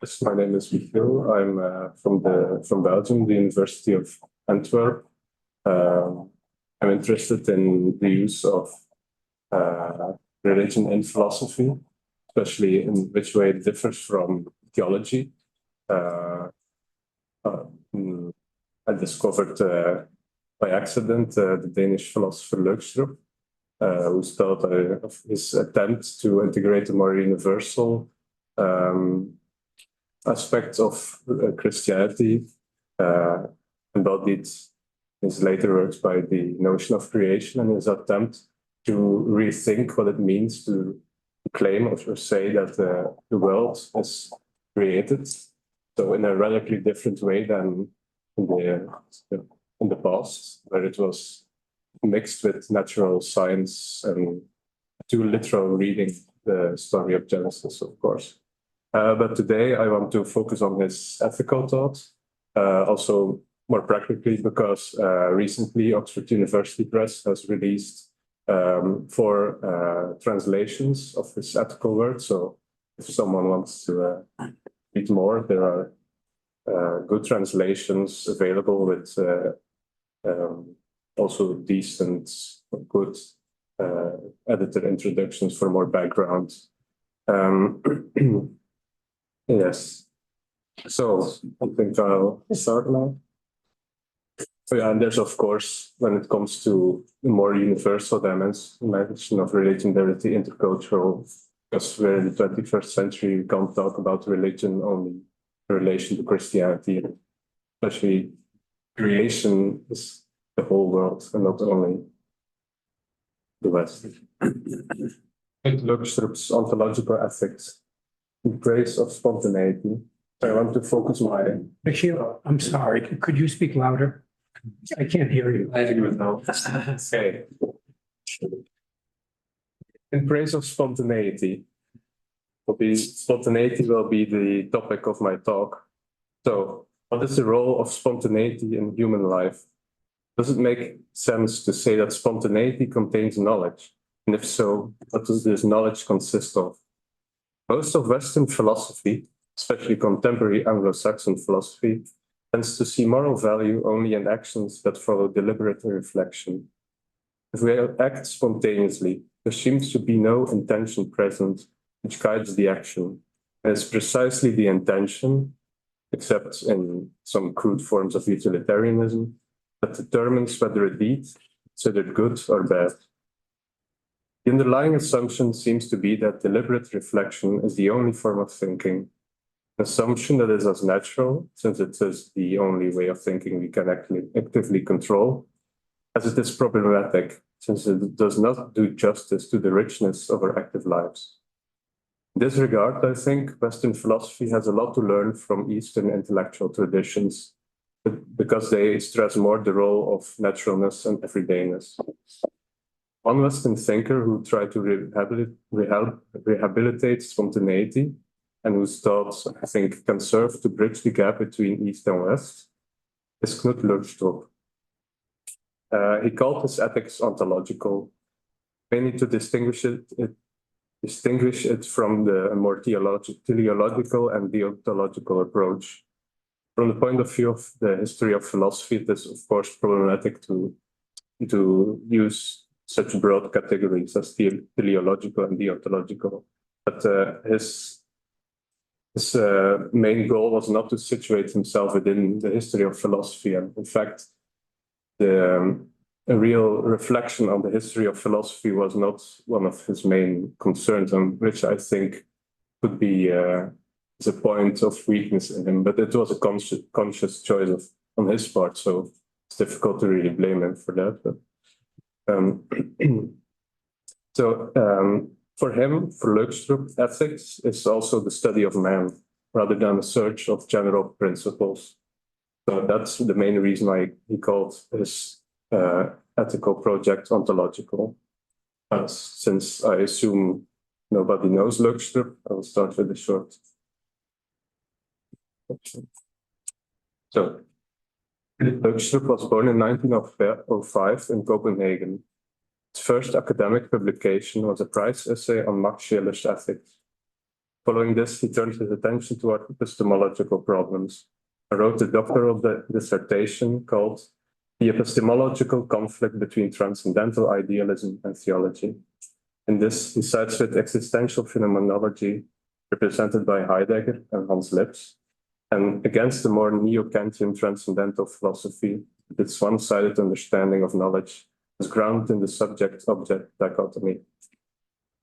Yes, my name is Michiel. I'm from Belgium, the University of Antwerp. I'm interested in the use of religion in philosophy, especially in which way it differs from theology. I discovered by accident the Danish philosopher Løgstrup, whose thought of his attempt to integrate a more universal aspect of Christianity, embodied in his later works by the notion of creation and his attempt to rethink what it means to claim or say that the world is created. So in a radically different way than in the past, where it was mixed with natural science and too literal reading the story of Genesis, of course. But today I want to focus on his ethical thought, also more practically because recently Oxford University Press has released 4 translations of his ethical work. So if someone wants to read more, there are good translations available with also decent, good editor introductions for more background. Yes, so I think I'll start now. So yeah, and there's of course, when it comes to the more universal dimension of religion, there is the intercultural, because we're in the 21st century, we can't talk about religion only in relation to Christianity. Especially creation is the whole world and not only the West. Knud Løgstrup's ontological ethics in praise of spontaneity. So I want to focus my... Michiel, I'm sorry, could you speak louder? I can't hear you. I agree with now. Okay. In praise of spontaneity. Spontaneity will be the topic of my talk. So, what is the role of spontaneity in human life? Does it make sense to say that spontaneity contains knowledge? And if so, what does this knowledge consist of? Most of Western philosophy, especially contemporary Anglo-Saxon philosophy, tends to see moral value only in actions that follow deliberate reflection. If we act spontaneously, there seems to be no intention present which guides the action. And it's precisely the intention, except in some crude forms of utilitarianism, that determines whether a deed is considered good or bad. The underlying assumption seems to be that deliberate reflection is the only form of thinking, an assumption that is as natural, since it is the only way of thinking we can actively control, as it is problematic, since it does not do justice to the richness of our active lives. In this regard, I think Western philosophy has a lot to learn from Eastern intellectual traditions, because they stress more the role of naturalness and everydayness. One Western thinker who tried to rehabilitate spontaneity and whose thoughts, I think, can serve to bridge the gap between East and West is Knud Løgstrup. He called his ethics ontological, mainly to distinguish it from the more teleological and deontological approach. From the point of view of the history of philosophy, it is of course problematic to use such broad categories as teleological and deontological. But his main goal was not to situate himself within the history of philosophy, and in fact, a real reflection on the history of philosophy was not one of his main concerns, and which I think could be a point of weakness in him, but it was a conscious choice on his part, so it's difficult to really blame him for that. But, for him, for Løgstrup, ethics is also the study of man, rather than a search of general principles. So that's the main reason why he called his ethical project ontological. Since I assume nobody knows Løgstrup, I will start with a short. So, Løgstrup was born in 1905 in Copenhagen. His first academic publication was a prize essay on Max Schiller's ethics. Following this, he turned his attention toward epistemological problems and wrote a doctoral dissertation called The Epistemological Conflict Between Transcendental Idealism and Theology. In this, he sides with existential phenomenology, represented by Heidegger and Hans Lips, and against the more neo-Kantian transcendental philosophy, with its one-sided understanding of knowledge as grounded in the subject-object dichotomy.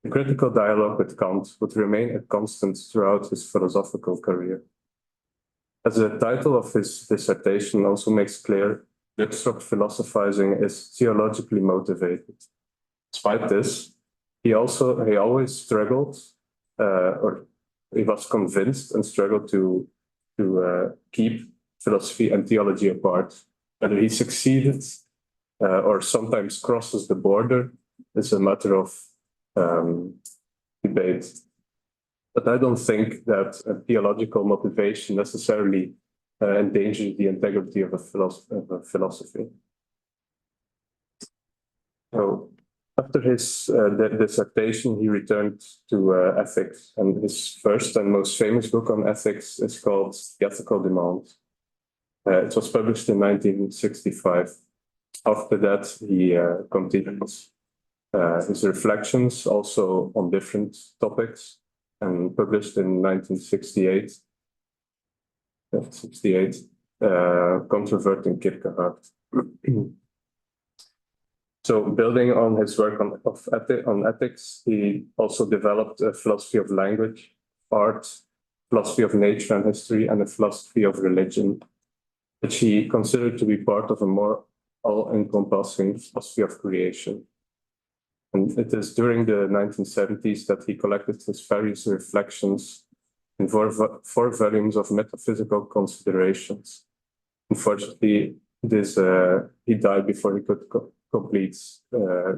The critical dialogue with Kant would remain a constant throughout his philosophical career. As the title of his dissertation also makes clear, Løgstrup philosophizing is theologically motivated. Despite this, he always struggled, or he was convinced and struggled to keep philosophy and theology apart. Whether he succeeded or sometimes crosses the border is a matter of debate. But I don't think that a theological motivation necessarily endangers the integrity of a philosophy. So after his dissertation, he returned to ethics, and his first and most famous book on ethics is called The Ethical Demand. It was published in 1965. After that, he continued his reflections also on different topics and published in 1968, Controverting Kierkegaard. So building on his work on ethics, he also developed a philosophy of language, art, philosophy of nature and history, and a philosophy of religion, which he considered to be part of a more all-encompassing philosophy of creation. And it is during the 1970s that he collected his various reflections in four volumes of metaphysical considerations. Unfortunately, he died before he could complete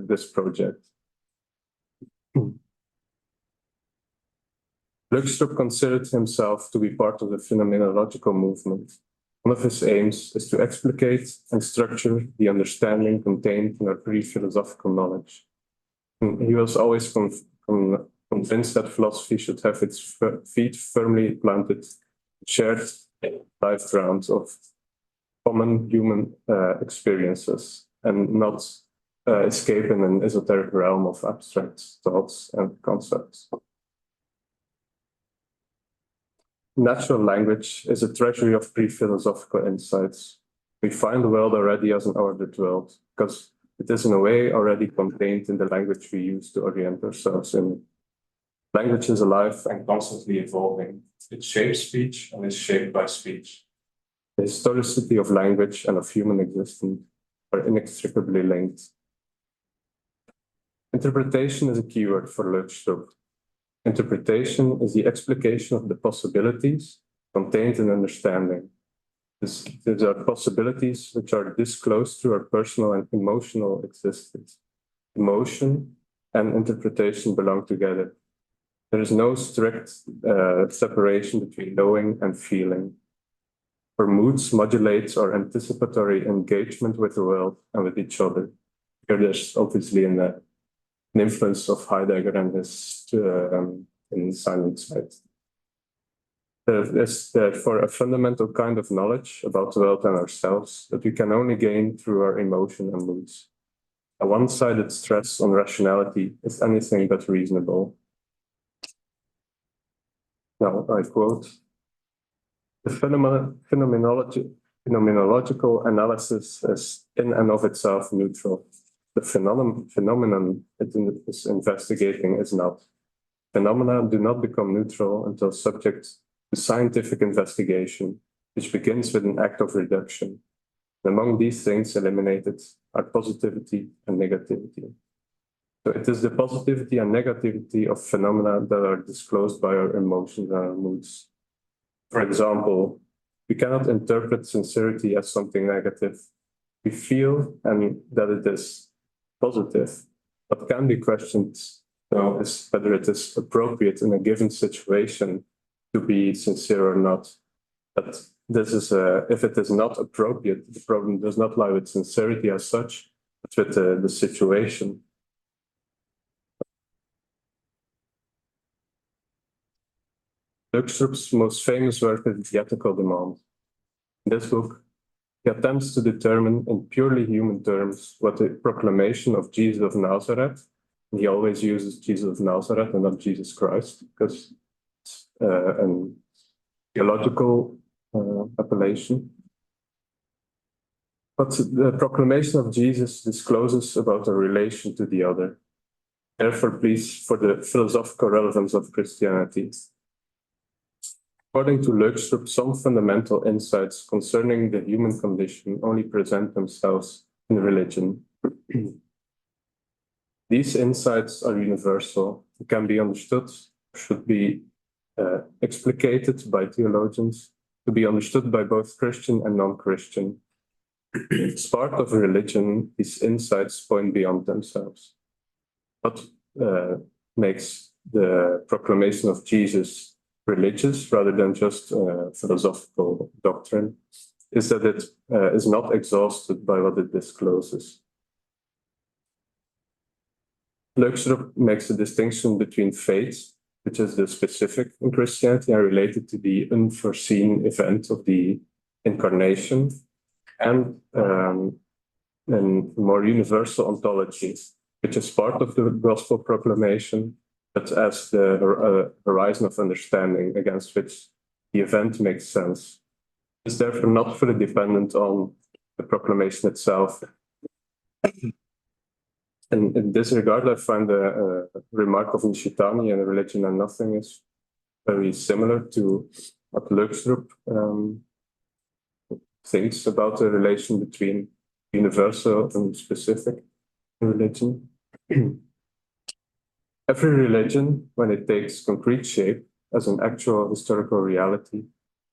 this project. Løgstrup considered himself to be part of the phenomenological movement. One of his aims is to explicate and structure the understanding contained in our pre-philosophical knowledge. And he was always convinced that philosophy should have its feet firmly planted, shared life grounds of common human experiences, and not escape in an esoteric realm of abstract thoughts and concepts. Natural language is a treasury of pre-philosophical insights. We find the world already as an ordered world, because it is in a way already contained in the language we use to orient ourselves in. Language is alive and constantly evolving. It shapes speech and is shaped by speech. The historicity of language and of human existence are inextricably linked. Interpretation is a keyword for Løgstrup. Interpretation is the explication of the possibilities contained in understanding. These are possibilities which are disclosed through our personal and emotional existence. Emotion and interpretation belong together. There is no strict separation between knowing and feeling. Our moods modulate our anticipatory engagement with the world and with each other. Here there's obviously an influence of Heidegger and his in silent sight. There is therefore a fundamental kind of knowledge about the world and ourselves that we can only gain through our emotion and moods. A one-sided stress on rationality is anything but reasonable. Now, I quote, "The phenomenological analysis is in and of itself neutral. The phenomenon it is investigating is not. Phenomena do not become neutral until subject to scientific investigation, which begins with an act of reduction. And among these things eliminated are positivity and negativity. So it is the positivity and negativity of phenomena that are disclosed by our emotions and our moods. For example, we cannot interpret sincerity as something negative. We feel and that it is positive, but can be questioned though is whether it is appropriate in a given situation to be sincere or not. But this is if it is not appropriate, the problem does not lie with sincerity as such, but with the situation. Løgstrup's most famous work is The Ethical Demand. In this book, he attempts to determine in purely human terms what the proclamation of Jesus of Nazareth, and he always uses Jesus of Nazareth and not Jesus Christ, because it's a theological appellation. But the proclamation of Jesus discloses about a relation to the other. Therefore, please, for the philosophical relevance of Christianity. According to Løgstrup, some fundamental insights concerning the human condition only present themselves in religion. These insights are universal, can be understood, should be explicated by theologians, to be understood by both Christian and non-Christian. As part of religion, these insights point beyond themselves. What makes the proclamation of Jesus religious rather than just philosophical doctrine is that it is not exhausted by what it discloses. Løgstrup makes a distinction between faith, which is the specific in Christianity and related to the unforeseen event of the incarnation, and a more universal ontology, which is part of the gospel proclamation, but as the horizon of understanding against which the event makes sense. It's therefore not fully dependent on the proclamation itself. And in this regard, I find the remark of Nishitani and Religion and Nothing is very similar to what Løgstrup thinks about the relation between universal and specific religion. Every religion, when it takes concrete shape as an actual historical reality,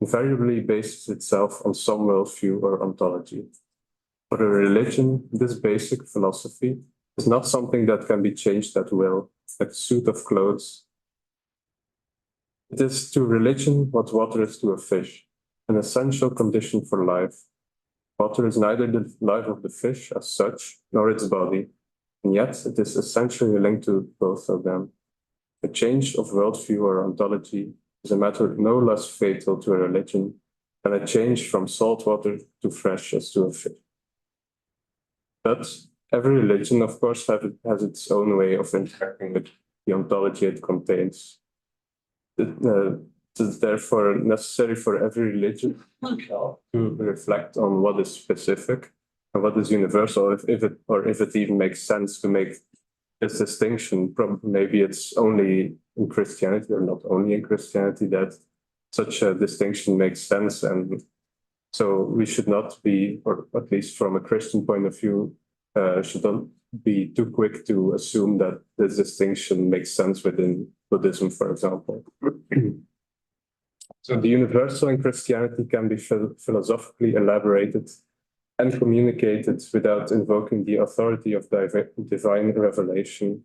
invariably bases itself on some worldview or ontology. For a religion, this basic philosophy is not something that can be changed at will, like a suit of clothes. It is to religion what water is to a fish, an essential condition for life. Water is neither the life of the fish as such, nor its body, and yet it is essentially linked to both of them. A change of worldview or ontology is a matter no less fatal to a religion than a change from salt water to fresh as to a fish. But every religion, of course, has its own way of interacting with the ontology it contains. It is therefore necessary for every religion to reflect on what is specific and what is universal, if it even makes sense to make this distinction. Maybe it's only in Christianity, or not only in Christianity, that such a distinction makes sense. And so we should not be, or at least from a Christian point of view, should not be too quick to assume that this distinction makes sense within Buddhism, for example. So the universal in Christianity can be philosophically elaborated and communicated without invoking the authority of divine revelation.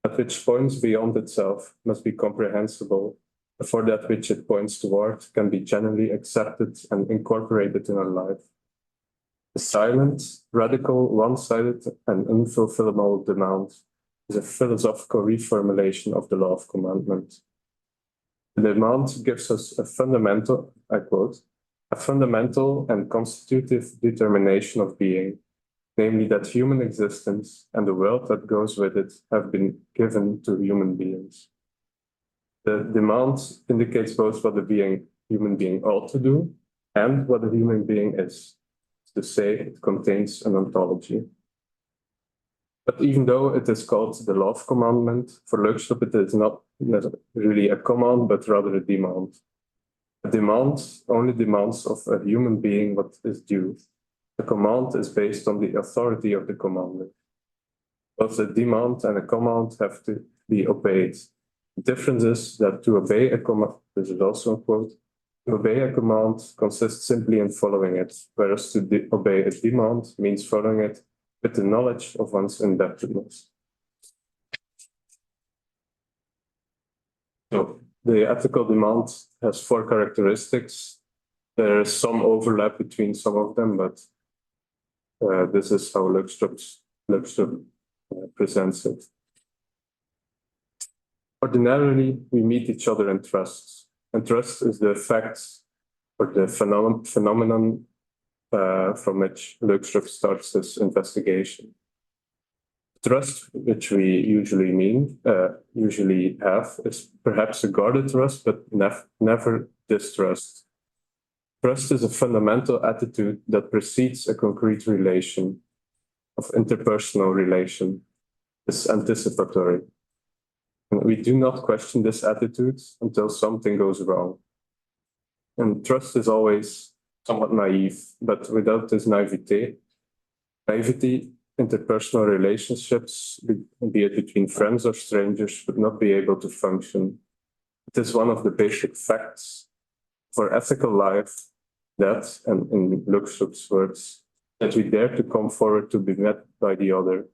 That which points beyond itself must be comprehensible before that which it points toward can be generally accepted and incorporated in our life. The silent, radical, one-sided, and unfulfillable demand is a philosophical reformulation of the law of commandment. The demand gives us a fundamental, I quote, a fundamental and constitutive determination of being, namely that human existence and the world that goes with it have been given to human beings. The demand indicates both what the human being ought to do and what a human being is. To say it contains an ontology. But even though it is called the law of commandment, for Løgstrup it is not really a command, but rather a demand. A demand only demands of a human being what is due. The command is based on the authority of the commander. Both a demand and a command have to be obeyed. The difference is that to obey a command, this is also a quote, to obey a command consists simply in following it, whereas to obey a demand means following it with the knowledge of one's indebtedness. So the ethical demand has 4 characteristics. There is some overlap between some of them, but this is how Løgstrup presents it. Ordinarily, we meet each other in trust. And trust is the effect or the phenomenon from which Løgstrup starts his investigation. Trust, which we usually have, is perhaps a guarded trust, but never distrust. Trust is a fundamental attitude that precedes a concrete relation of interpersonal relation. It's anticipatory. And we do not question this attitude until something goes wrong. And trust is always somewhat naive, but without this naivety, interpersonal relationships, be it between friends or strangers, would not be able to function. It is one of the basic facts for ethical life that, and in Løgstrup's words, that we dare to come forward to be met by the other,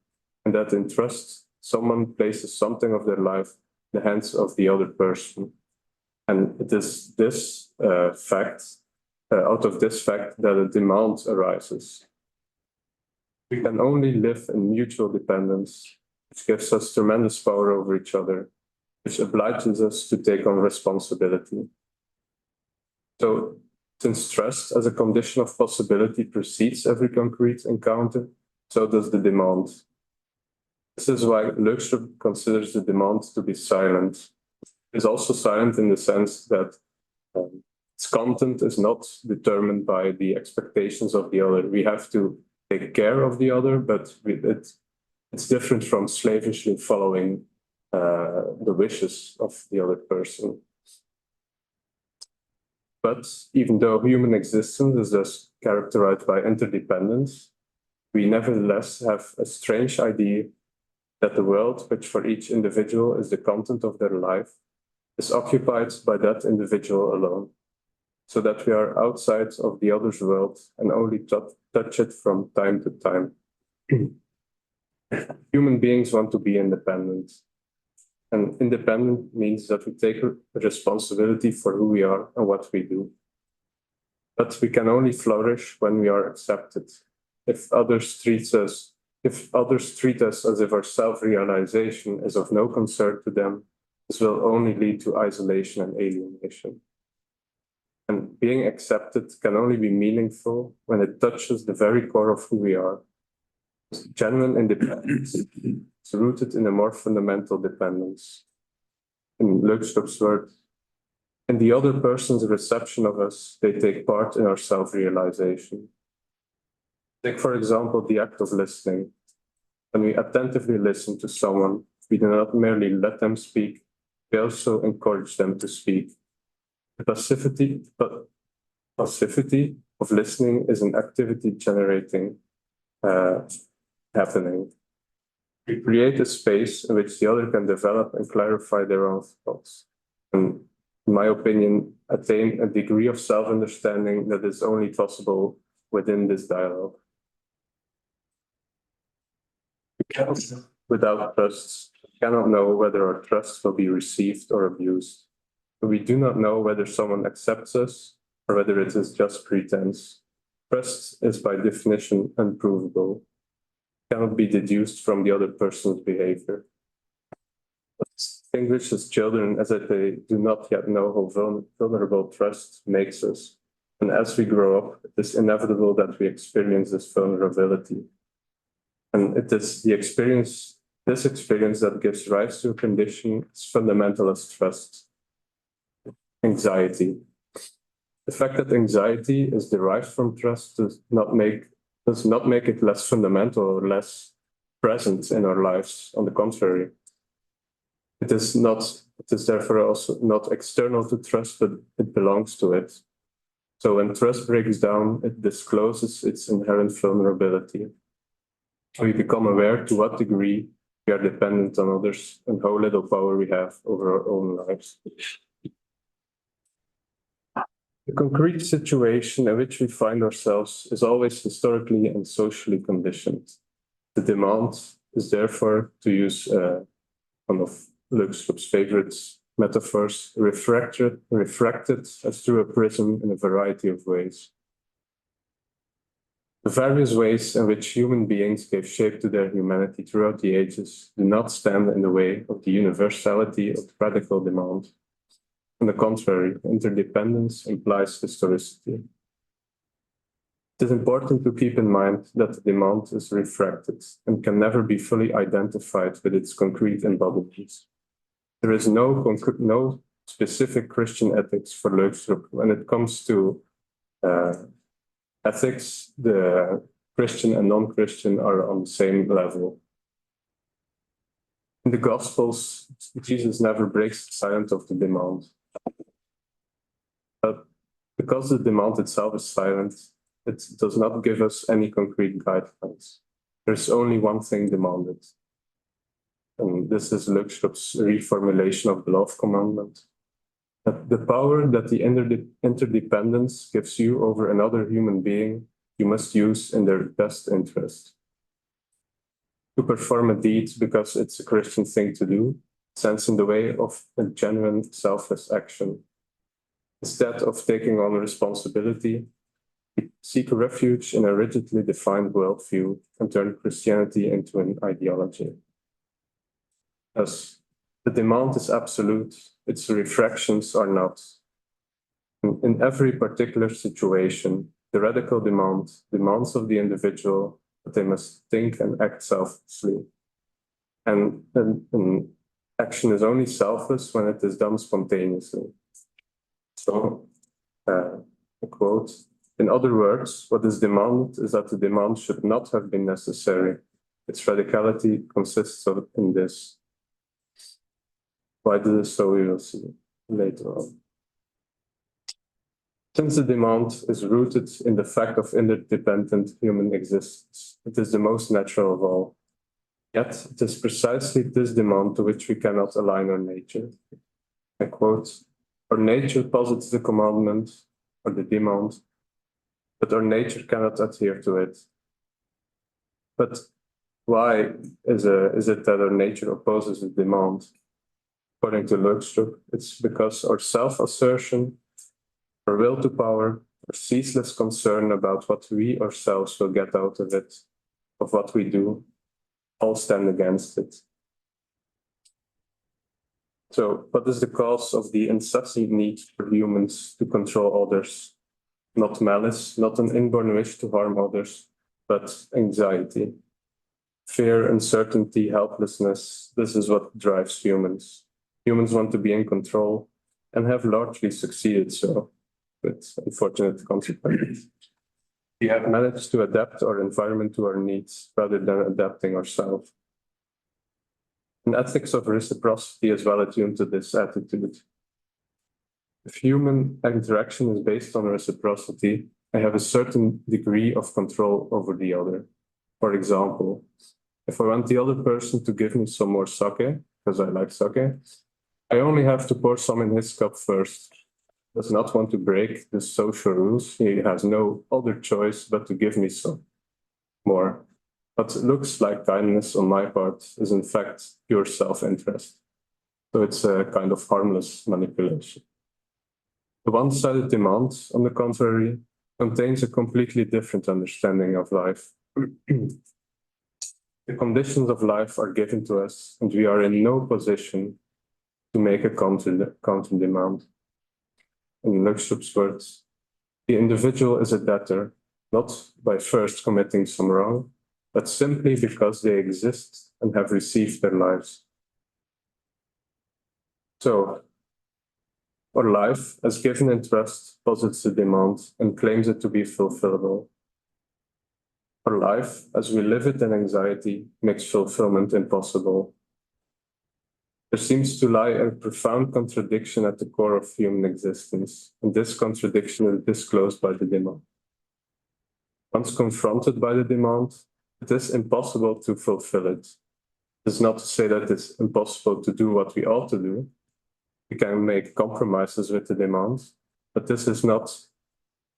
and that in trust, someone places something of their life in the hands of the other person. And it is this fact, out of this fact, that a demand arises. We can only live in mutual dependence, which gives us tremendous power over each other, which obliges us to take on responsibility. So, since trust as a condition of possibility precedes every concrete encounter, so does the demand. This is why Løgstrup considers the demand to be silent. It is also silent in the sense that its content is not determined by the expectations of the other. We have to take care of the other, but it's different from slavishly following the wishes of the other person. But even though human existence is thus characterized by interdependence, we nevertheless have a strange idea that the world, which for each individual is the content of their life, is occupied by that individual alone, so that we are outside of the other's world and only touch it from time to time. Human beings want to be independent. And independent means that we take responsibility for who we are and what we do. But we can only flourish when we are accepted. If others treat us as if our self-realization is of no concern to them, this will only lead to isolation and alienation. And being accepted can only be meaningful when it touches the very core of who we are. Genuine independence is rooted in a more fundamental dependence. In Løgstrup's words, in the other person's reception of us, they take part in our self-realization. Take, for example, the act of listening. When we attentively listen to someone, we do not merely let them speak, we also encourage them to speak. The passivity of listening is an activity generating happening. We create a space in which the other can develop and clarify their own thoughts. And in my opinion, attain a degree of self-understanding that is only possible within this dialogue. Without trust, we cannot know whether our trust will be received or abused. We do not know whether someone accepts us or whether it is just pretense. Trust is by definition unprovable. It cannot be deduced from the other person's behavior. What distinguishes children is that they do not yet know how vulnerable trust makes us. And as we grow up, it is inevitable that we experience this vulnerability. And it is this experience that gives rise to a condition as fundamental as trust. Anxiety. The fact that anxiety is derived from trust does not make it less fundamental or less present in our lives. On the contrary, it is therefore also not external to trust, but it belongs to it. So when trust breaks down, it discloses its inherent vulnerability. We become aware to what degree we are dependent on others and how little power we have over our own lives. The concrete situation in which we find ourselves is always historically and socially conditioned. The demand is therefore, to use one of Løgstrup's favorite metaphors, refracted as through a prism in a variety of ways. The various ways in which human beings gave shape to their humanity throughout the ages do not stand in the way of the universality of the radical demand. On the contrary, interdependence implies historicity. It is important to keep in mind that the demand is refracted and can never be fully identified with its concrete embodiments. There is no specific Christian ethics for Løgstrup. When it comes to ethics, the Christian and non-Christian are on the same level. In the Gospels, Jesus never breaks the silence of the demand. But because the demand itself is silent, it does not give us any concrete guidelines. There's only one thing demanded. And this is Løgstrup's reformulation of the love commandment. That the power that the interdependence gives you over another human being, you must use in their best interest. To perform a deed because it's a Christian thing to do stands in the way of a genuine selfless action. Instead of taking on responsibility, we seek refuge in a rigidly defined worldview and turn Christianity into an ideology. As the demand is absolute, its refractions are not. In every particular situation, the radical demand demands of the individual that they must think and act selflessly. And action is only selfless when it is done spontaneously. So, a quote, in other words, what is demanded is that the demand should not have been necessary. Its radicality consists in this. Why this is so, we will see later on. Since the demand is rooted in the fact of interdependent human existence, it is the most natural of all. Yet, it is precisely this demand to which we cannot align our nature. I quote, our nature posits the commandment, or the demand, but our nature cannot adhere to it. But why is it that our nature opposes the demand? According to Løgstrup, it's because our self-assertion, our will to power, our ceaseless concern about what we ourselves will get out of it, of what we do, all stand against it. So, what is the cause of the incessant need for humans to control others? Not malice, not an inborn wish to harm others, but anxiety. Fear, uncertainty, helplessness, this is what drives humans. Humans want to be in control and have largely succeeded so, with unfortunate consequences. We have managed to adapt our environment to our needs rather than adapting ourselves. An ethics of reciprocity is well attuned to this attitude. If human interaction is based on reciprocity, I have a certain degree of control over the other. For example, if I want the other person to give me some more sake, because I like sake, I only have to pour some in his cup first. He does not want to break the social rules. He has no other choice but to give me some more. What looks like kindness on my part is in fact pure self-interest. So it's a kind of harmless manipulation. The one-sided demand, on the contrary, contains a completely different understanding of life. The conditions of life are given to us, and we are in no position to make a counter demand. In Løgstrup's words, the individual is a debtor, not by first committing some wrong, but simply because they exist and have received their lives. So, our life, as given in trust, posits the demand and claims it to be fulfillable. Our life, as we live it in anxiety, makes fulfillment impossible. There seems to lie a profound contradiction at the core of human existence, and this contradiction is disclosed by the demand. Once confronted by the demand, it is impossible to fulfill it. This is not to say that it's impossible to do what we ought to do. We can make compromises with the demand, but this is not,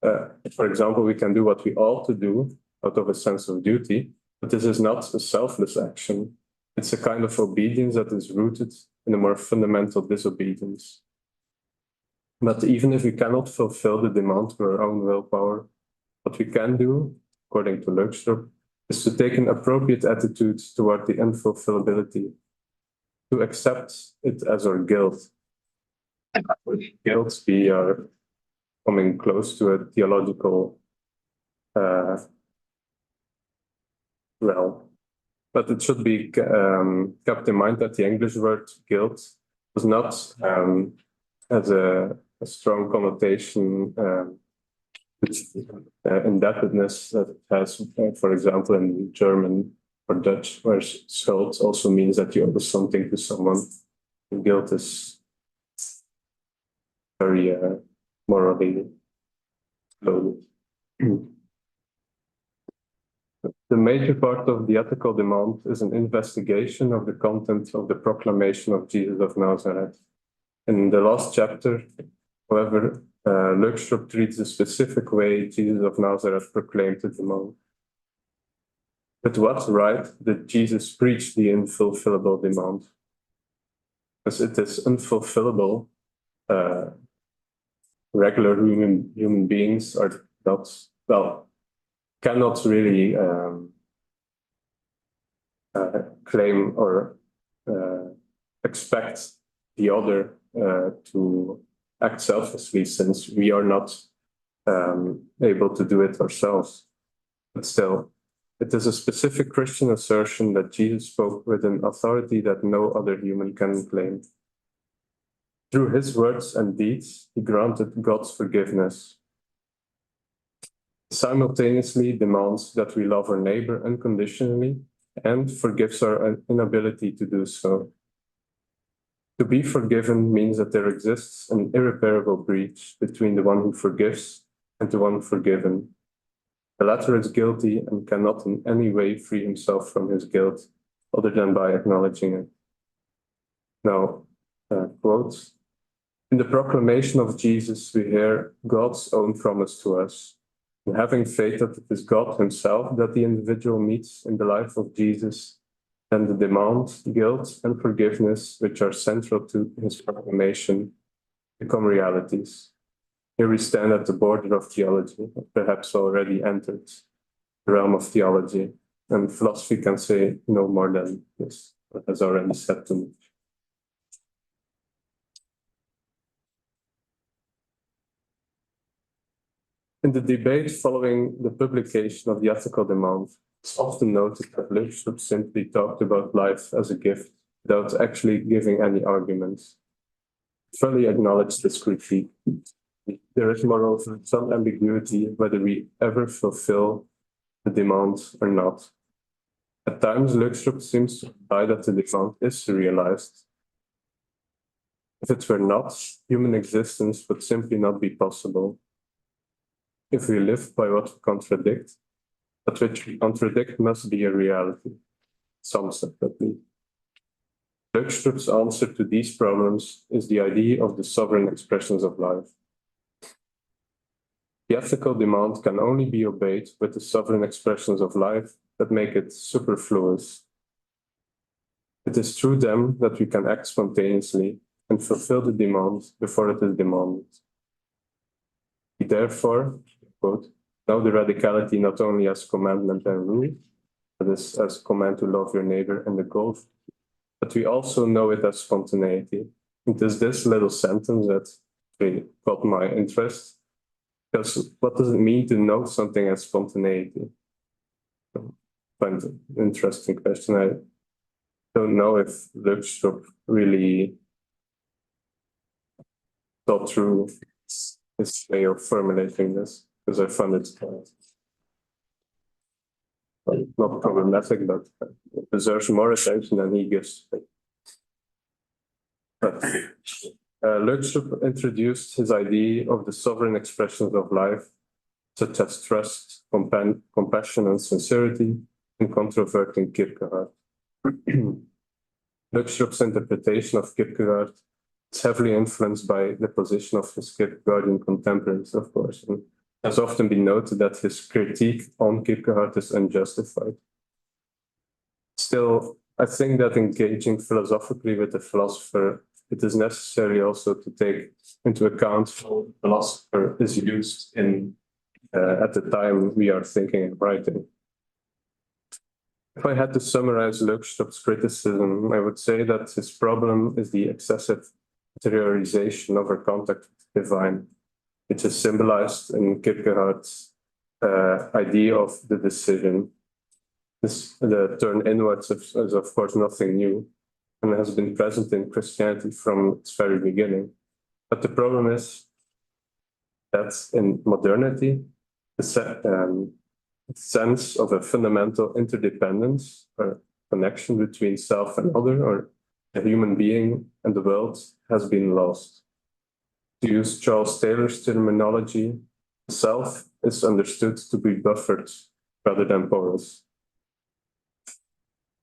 for example, we can do what we ought to do out of a sense of duty, but this is not a selfless action. It's a kind of obedience that is rooted in a more fundamental disobedience. But even if we cannot fulfill the demand through our own willpower, what we can do, according to Løgstrup, is to take an appropriate attitude toward the unfulfillability, to accept it as our guilt. guilt, we are coming close to a theological realm. But it should be kept in mind that the English word guilt does not has a strong connotation indebtedness that it has, for example, in German or Dutch, where schuld also means that you owe something to someone. And guilt is very morally loaded. The major part of the ethical demand is an investigation of the content of the proclamation of Jesus of Nazareth. In the last chapter, however, Løgstrup treats the specific way Jesus of Nazareth proclaimed the demand. With what right did Jesus preach the unfulfillable demand? Because it is unfulfillable, regular human beings are not, well, cannot really claim or expect the other to act selflessly, since we are not able to do it ourselves. But still, it is a specific Christian assertion that Jesus spoke with an authority that no other human can claim. Through his words and deeds, he granted God's forgiveness. Simultaneously demands that we love our neighbor unconditionally and forgives our inability to do so. To be forgiven means that there exists an irreparable breach between the one who forgives and the one forgiven. The latter is guilty and cannot in any way free himself from his guilt other than by acknowledging it. Now, quote, in the proclamation of Jesus, we hear God's own promise to us. And having faith that it is God himself that the individual meets in the life of Jesus, then the demand, guilt, and forgiveness, which are central to his proclamation, become realities. Here we stand at the border of theology, perhaps already entered the realm of theology, and philosophy can say no more than this, what has already said to me. In the debate following the publication of the ethical demand, it's often noted that Løgstrup simply talked about life as a gift without actually giving any arguments. I fully acknowledge this critique. There is moreover some ambiguity whether we ever fulfill the demand or not. At times, Løgstrup seems to imply that the demand is realized. If it were not, human existence would simply not be possible. If we live by what we contradict, that which we contradict must be a reality, some separately. Løgstrup's answer to these problems is the idea of the sovereign expressions of life. The ethical demand can only be obeyed with the sovereign expressions of life that make it superfluous. It is through them that we can act spontaneously and fulfill the demand before it is demanded. We therefore, quote, know the radicality not only as commandment and rule, but as command to love your neighbor and the goal, but we also know it as spontaneity. It is this little sentence that really caught my interest, because what does it mean to know something as spontaneity? I find it an interesting question. I don't know if Løgstrup really thought through his way of formulating this, because I found it not problematic, but it deserves more attention than he gives. But Løgstrup introduced his idea of the sovereign expressions of life, such as trust, compassion, and sincerity, in controverting Kierkegaard. Løgstrup's interpretation of Kierkegaard is heavily influenced by the position of his Kierkegaardian contemporaries, of course. And it has often been noted that his critique on Kierkegaard is unjustified. Still, I think that engaging philosophically with a philosopher, it is necessary also to take into account how the philosopher is used in at the time we are thinking and writing. If I had to summarize Løgstrup's criticism, I would say that his problem is the excessive interiorization of our contact with the divine, which is symbolized in Kierkegaard's idea of the decision. The turn inwards is of course nothing new and has been present in Christianity from its very beginning. But the problem is that in modernity, the sense of a fundamental interdependence or connection between self and other, or a human being and the world, has been lost. To use Charles Taylor's terminology, self is understood to be buffered rather than porous.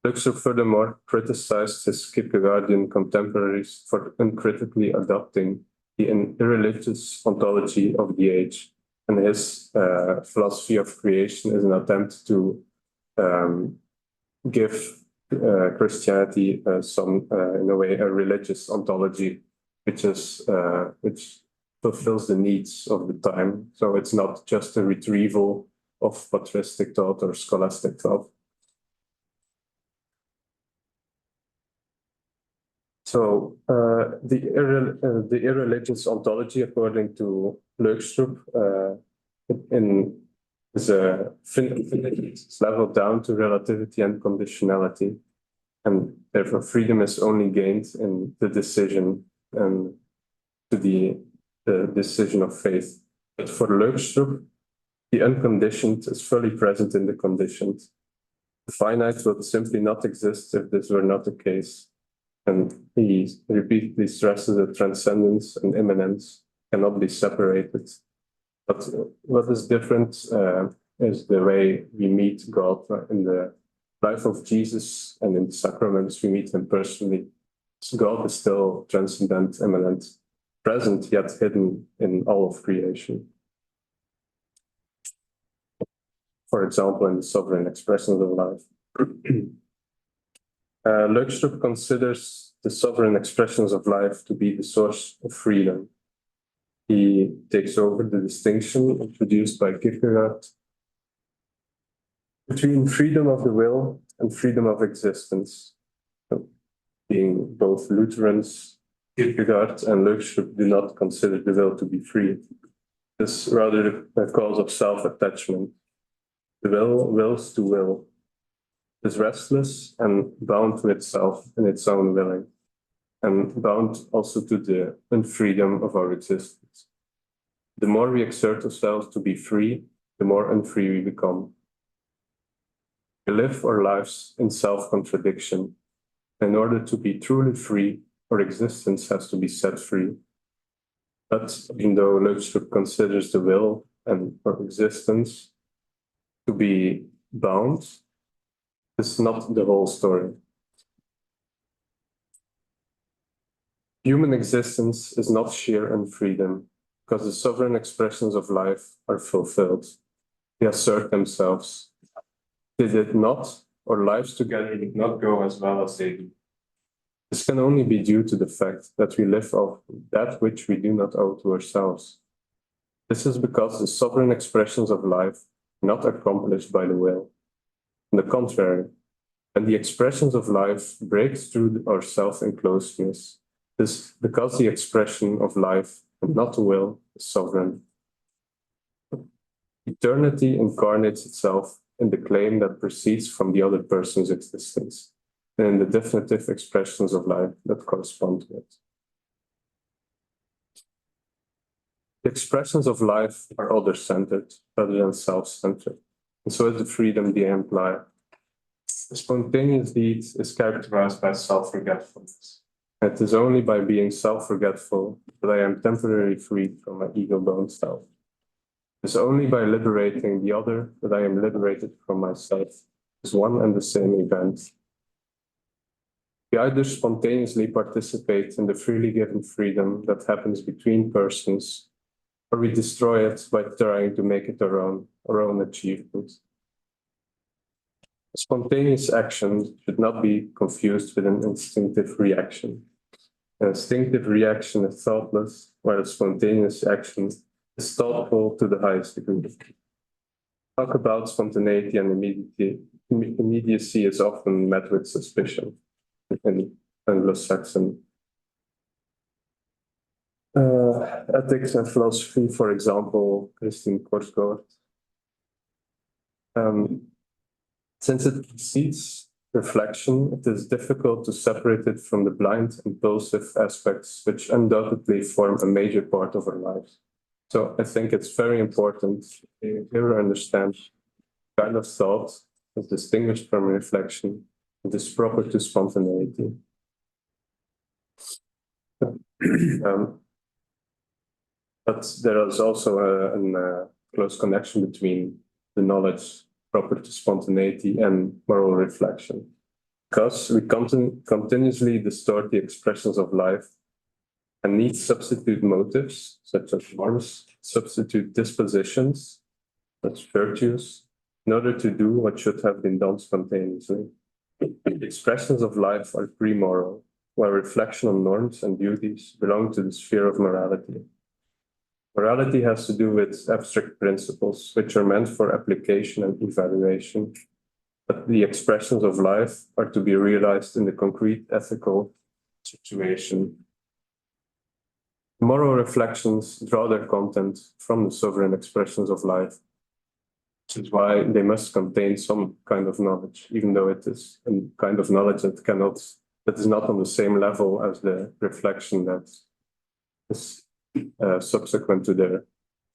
Løgstrup furthermore criticized his Kierkegaardian contemporaries for uncritically adopting the irreligious ontology of the age, and his philosophy of creation is an attempt to give Christianity in a way, a religious ontology, which fulfills the needs of the time. So it's not just a retrieval of patristic thought or scholastic thought. So the irreligious ontology, according to Løgstrup, is leveled down to relativity and conditionality, and therefore freedom is only gained in the decision and to the decision of faith. But for Løgstrup, the unconditioned is fully present in the conditioned. The finite would simply not exist if this were not the case. And he repeatedly stresses that transcendence and immanence cannot be separated. But what is different is the way we meet God. In the life of Jesus and in the sacraments, we meet him personally. God is still transcendent, immanent, present, yet hidden in all of creation. For example, in the sovereign expressions of life. Løgstrup considers the sovereign expressions of life to be the source of freedom. He takes over the distinction introduced by Kierkegaard between freedom of the will and freedom of existence. Being both Lutherans, Kierkegaard and Løgstrup do not consider the will to be free. It is rather a cause of self-attachment. The will wills to will. Is restless and bound to itself in its own willing, and bound also to the unfreedom of our existence. The more we exert ourselves to be free, the more unfree we become. We live our lives in self-contradiction. In order to be truly free, our existence has to be set free. But even though Løgstrup considers the will and our existence to be bound, it's not the whole story. Human existence is not sheer unfreedom, because the sovereign expressions of life are fulfilled. They assert themselves. They did not, our lives together did not go as well as they do. This can only be due to the fact that we live off that which we do not owe to ourselves. This is because the sovereign expressions of life are not accomplished by the will. On the contrary, when the expressions of life break through our self-enclosedness, this is because the expression of life and not the will is sovereign. Eternity incarnates itself in the claim that proceeds from the other person's existence, and in the definitive expressions of life that correspond to it. The expressions of life are other-centered rather than self-centered, and so is the freedom they imply. The spontaneous deed is characterized by self-forgetfulness. It is only by being self-forgetful that I am temporarily freed from my ego-bound self. It is only by liberating the other that I am liberated from myself. It is one and the same event. We either spontaneously participate in the freely given freedom that happens between persons, or we destroy it by trying to make it our own achievement. Spontaneous action should not be confused with an instinctive reaction. An instinctive reaction is thoughtless, while a spontaneous action is thoughtful to the highest degree. Talk about spontaneity and immediacy is often met with suspicion in Anglo-Saxon Ethics and philosophy, for example, Christine Korsgaard. Since it precedes reflection, it is difficult to separate it from the blind, impulsive aspects which undoubtedly form a major part of our lives. So I think it's very important to here understand the kind of thought is distinguished from reflection. It is proper to spontaneity. But there is also a close connection between the knowledge proper to spontaneity and moral reflection. Because we continuously distort the expressions of life and need substitute motives, such as norms, substitute dispositions, such as virtues, in order to do what should have been done spontaneously. The expressions of life are pre-moral, while reflection on norms and duties belong to the sphere of morality. Morality has to do with abstract principles, which are meant for application and evaluation, but the expressions of life are to be realized in the concrete ethical situation. Moral reflections draw their content from the sovereign expressions of life, which is why they must contain some kind of knowledge, even though it is a kind of knowledge that is not on the same level as the reflection that is subsequent to the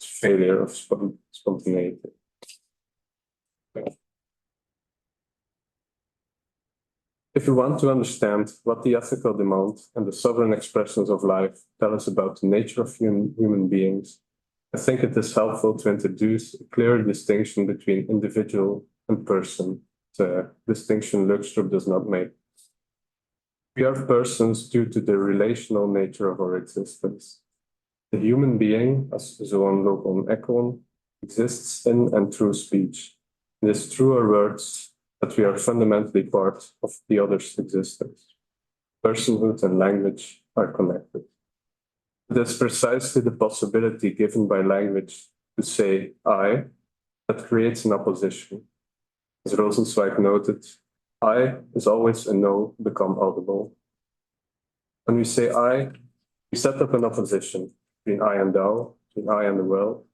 failure of spontaneity. If we want to understand what the ethical demand and the sovereign expressions of life tell us about the nature of human beings, I think it is helpful to introduce a clear distinction between individual and person, the distinction Løgstrup does not make. We are persons due to the relational nature of our existence. The human being, as Zoan Logon Ekon, exists in and through speech. It is through our words that we are fundamentally part of the other's existence. Personhood and language are connected. It is precisely the possibility given by language to say I that creates an opposition. As Rosenzweig noted, I is always a no become audible. When we say I, we set up an opposition between I and thou, between I and the world.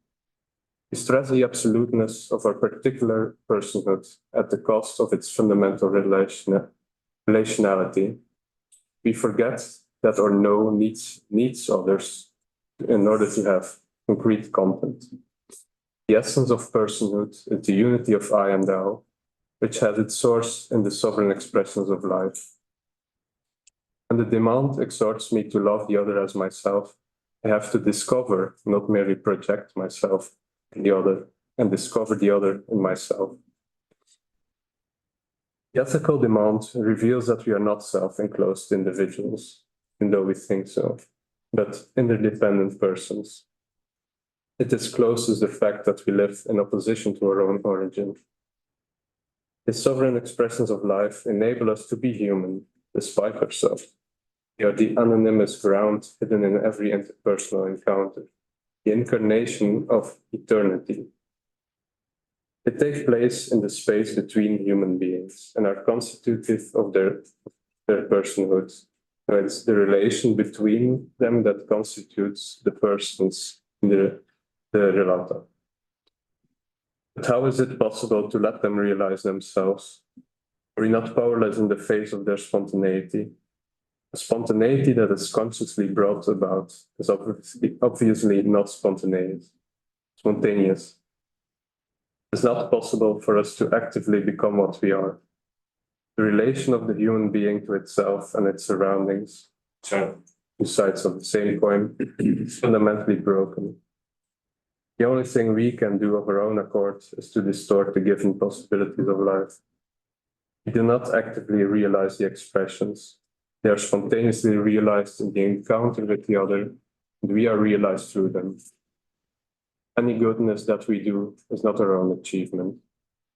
We stress the absoluteness of our particular personhood at the cost of its fundamental relationality. We forget that our no needs others in order to have concrete content. The essence of personhood is the unity of I and thou, which has its source in the sovereign expressions of life. And the demand exhorts me to love the other as myself. I have to discover, not merely project myself in the other, and discover the other in myself. The ethical demand reveals that we are not self-enclosed individuals, even though we think so, but interdependent persons. It discloses the fact that we live in opposition to our own origin. The sovereign expressions of life enable us to be human, despite ourselves. They are the anonymous ground hidden in every interpersonal encounter, the incarnation of eternity. They take place in the space between human beings and are constitutive of their personhood. So it's the relation between them that constitutes the persons in the relata. But how is it possible to let them realize themselves? Are we not powerless in the face of their spontaneity? A spontaneity that is consciously brought about is obviously not spontaneous. It's not possible for us to actively become what we are. The relation of the human being to itself and its surroundings, two sides of the same coin, is fundamentally broken. The only thing we can do of our own accord is to distort the given possibilities of life. We do not actively realize the expressions. They are spontaneously realized in the encounter with the other, and we are realized through them. Any goodness that we do is not our own achievement.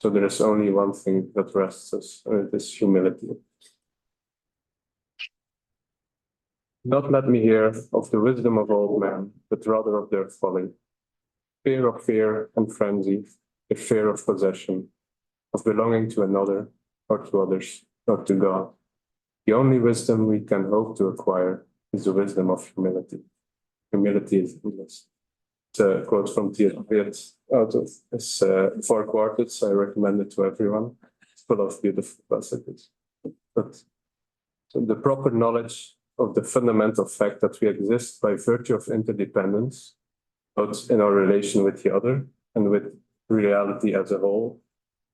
So there is only one thing that rests us, and it is humility. Do not let me hear of the wisdom of old men, but rather of their folly. Fear and frenzy, the fear of possession, of belonging to another, or to others, or to God. The only wisdom we can hope to acquire is the wisdom of humility. humility is endless. It's a quote from T.S. out of his 4 Quartets. I recommend it to everyone. It's full of beautiful passages. But so the proper knowledge of the fundamental fact that we exist by virtue of interdependence, both in our relation with the other and with reality as a whole,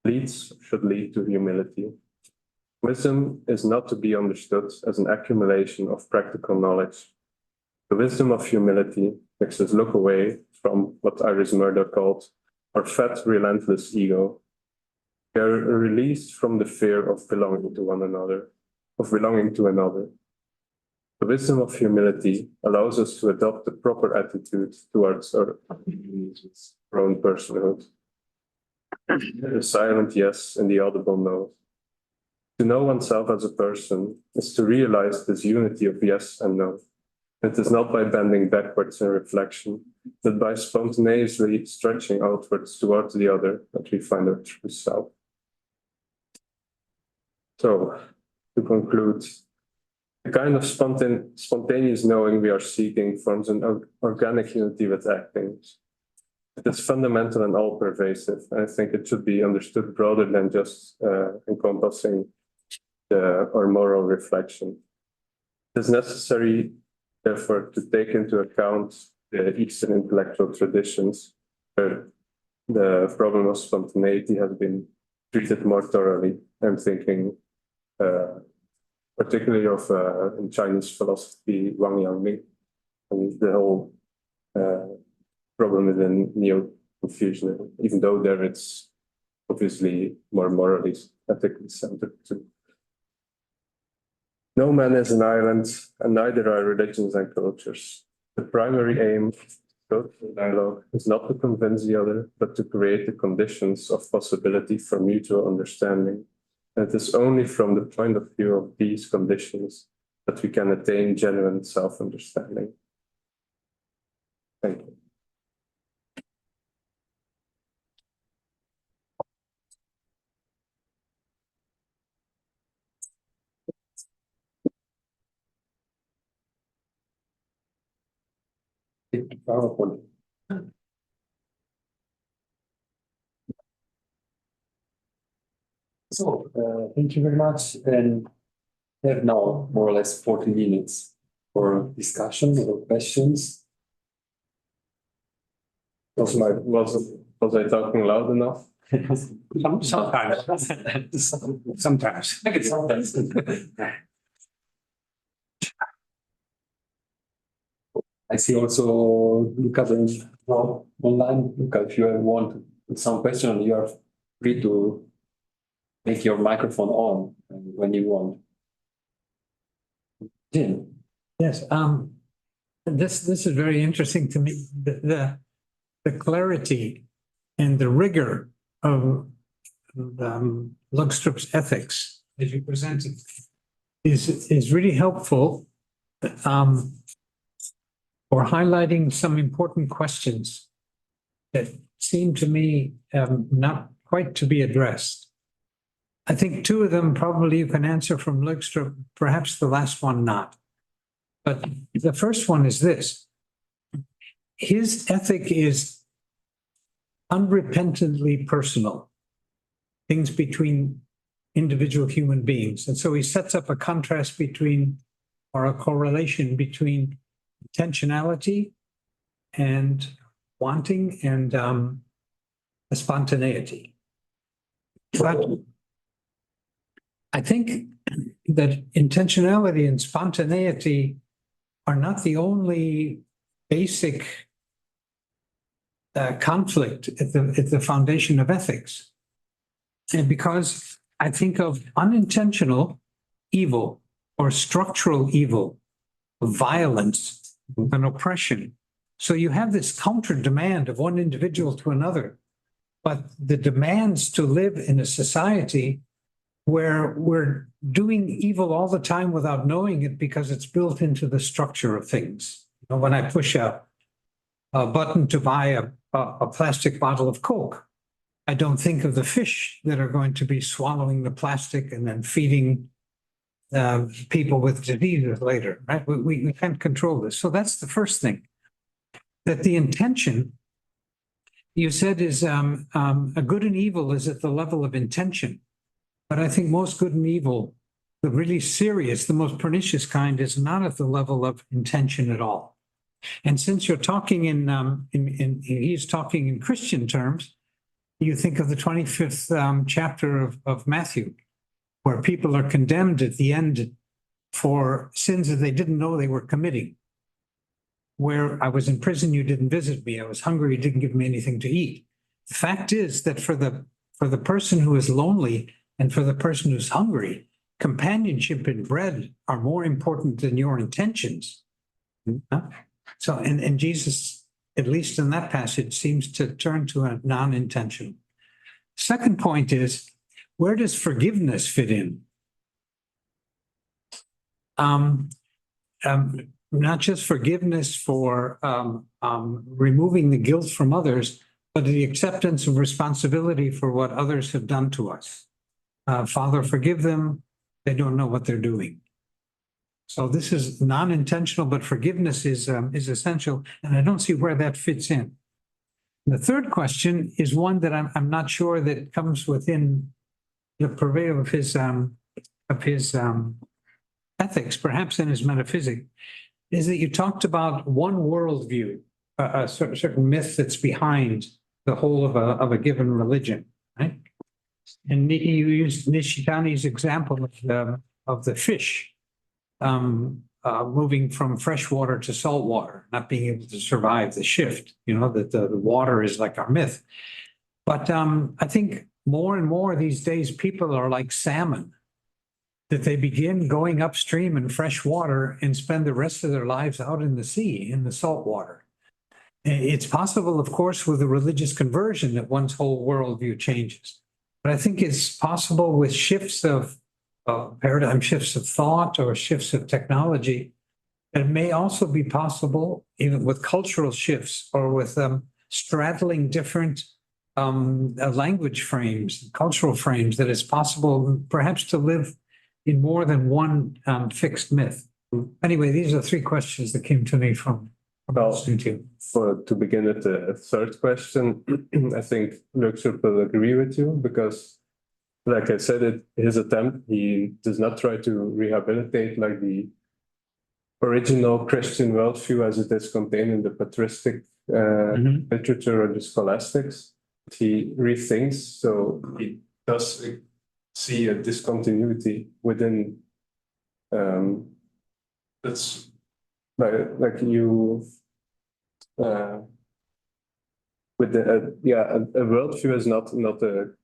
should lead to humility. Wisdom is not to be understood as an accumulation of practical knowledge. The wisdom of humility makes us look away from what Iris Murdoch called our fat, relentless ego. We are released from the fear of belonging to one another, of belonging to another. The wisdom of humility allows us to adopt the proper attitude towards our own personhood. The silent yes and the audible no. To know oneself as a person is to realize this unity of yes and no. It is not by bending backwards in reflection, but by spontaneously stretching outwards towards the other that we find our true self. So, to conclude, the kind of spontaneous knowing we are seeking forms an organic unity with acting. It is fundamental and all-pervasive, and I think it should be understood broader than just encompassing our moral reflection. It is necessary, therefore, to take into account the Eastern intellectual traditions, where the problem of spontaneity has been treated more thoroughly. I'm thinking particularly of in Chinese philosophy, Wang Yangming, and the whole problem within Neo-Confucianism, even though there it's obviously more morally, ethically centered too. No man is an island, and neither are religions and cultures. The primary aim of social dialogue is not to convince the other, but to create the conditions of possibility for mutual understanding. And it is only from the point of view of these conditions that we can attain genuine self-understanding. Thank you. PowerPoint. So, thank you very much. And we have now more or less 40 minutes for discussion or questions. Was I talking loud enough? Sometimes. Sometimes. I think it's sometimes. I see also Luca online. Luca, if you want to put some question, you are free to make your microphone on when you want. Jim. Yes, this is very interesting to me. The clarity and the rigor of Løgstrup's ethics, as you presented, is really helpful for highlighting some important questions that seem to me not quite to be addressed. I think 2 of them probably you can answer from Løgstrup, perhaps the last one not. But the first one is this. His ethic is unrepentantly personal, things between individual human beings. And so he sets up a contrast between, or a correlation between intentionality and wanting and spontaneity. But I think that intentionality and spontaneity are not the only basic conflict at the foundation of ethics. And because I think of unintentional evil or structural evil, violence and oppression. So you have this counter demand of one individual to another, but the demands to live in a society where we're doing evil all the time without knowing it because it's built into the structure of things. You know, when I push a button to buy a plastic bottle of Coke, I don't think of the fish that are going to be swallowing the plastic and then feeding people with diseases later, right? We can't control this. So that's the first thing. that the intention you said is a good and evil is at the level of intention. But I think most good and evil, the really serious, the most pernicious kind, is not at the level of intention at all. And since you're talking he's talking in Christian terms, you think of the 25th chapter of Matthew, where people are condemned at the end for sins that they didn't know they were committing. Where I was in prison, you didn't visit me. I was hungry, you didn't give me anything to eat. The fact is that for the person who is lonely and for the person who's hungry, companionship and bread are more important than your intentions. Huh? So, and Jesus, at least in that passage, seems to turn to a non-intentional. Second point is, where does forgiveness fit in? Not just forgiveness for removing the guilt from others, but the acceptance of responsibility for what others have done to us. Father, forgive them. They don't know what they're doing. So this is non-intentional, but forgiveness is essential, and I don't see where that fits in. The third question is one that I'm not sure that comes within the purview of his ethics, perhaps in his metaphysics, is that you talked about one worldview, a certain myth that's behind the whole of a given religion, right? And you used Nishitani's example of the fish moving from fresh water to salt water, not being able to survive the shift, that the water is like our myth. But I think more and more these days, people are like salmon, that they begin going upstream in fresh water and spend the rest of their lives out in the sea, in the salt water. It's possible, of course, with a religious conversion that one's whole worldview changes. But I think it's possible with shifts of paradigm shifts of thought or shifts of technology. And it may also be possible, even with cultural shifts or with straddling different language frames, cultural frames, that it's possible perhaps to live in more than one fixed myth. Anyway, these are three questions that came to me from listening to you. To begin with the third question, I think Løgstrup will agree with you because, like I said, his attempt, he does not try to rehabilitate like the original Christian worldview as it is contained in the patristic literature or the scholastics. He rethinks, so he does see a discontinuity within. That's like you. With a worldview is not an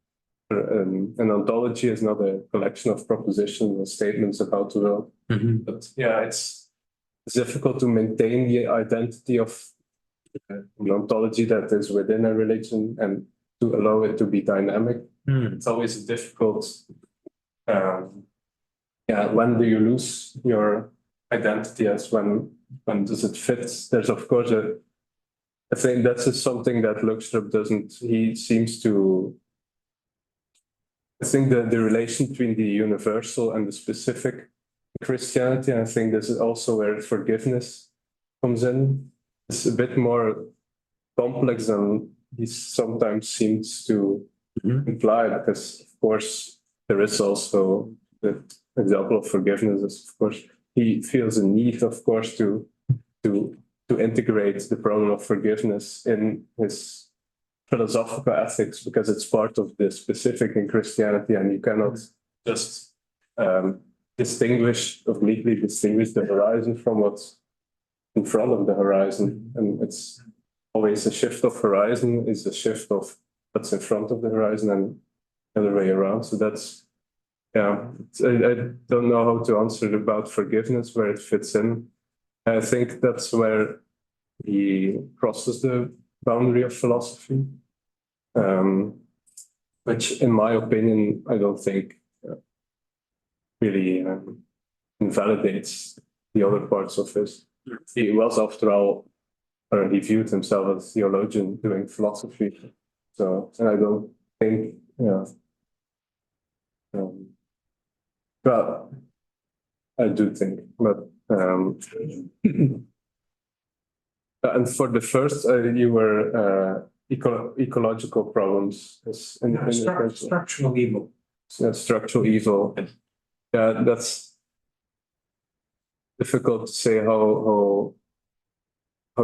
ontology is not a collection of propositions or statements about the world. But it's difficult to maintain the identity of an ontology that is within a religion and to allow it to be dynamic. It's always difficult. When do you lose your identity as when does it fit? There's of course I think that's just something that Løgstrup doesn't. He seems to. I think that the relation between the universal and the specific Christianity, I think this is also where forgiveness comes in. It's a bit more complex than he sometimes seems to imply, because of course there is also the example of forgiveness. Is, of course, he feels a need, of course, to integrate the problem of forgiveness in his philosophical ethics, because it's part of the specific in Christianity, and you cannot just obliquely distinguish the horizon from what's in front of the horizon. And it's always a shift of horizon is a shift of what's in front of the horizon and the other way around. So that's, I don't know how to answer about forgiveness, where it fits in. I think that's where he crosses the boundary of philosophy, which, in my opinion, I don't think really invalidates the other parts of his. He was, after all, he viewed himself as a theologian doing philosophy. So, and I don't think, well, I do think, but And for the first, you were ecological problems. Structural evil. Structural evil. Yeah, that's difficult to say how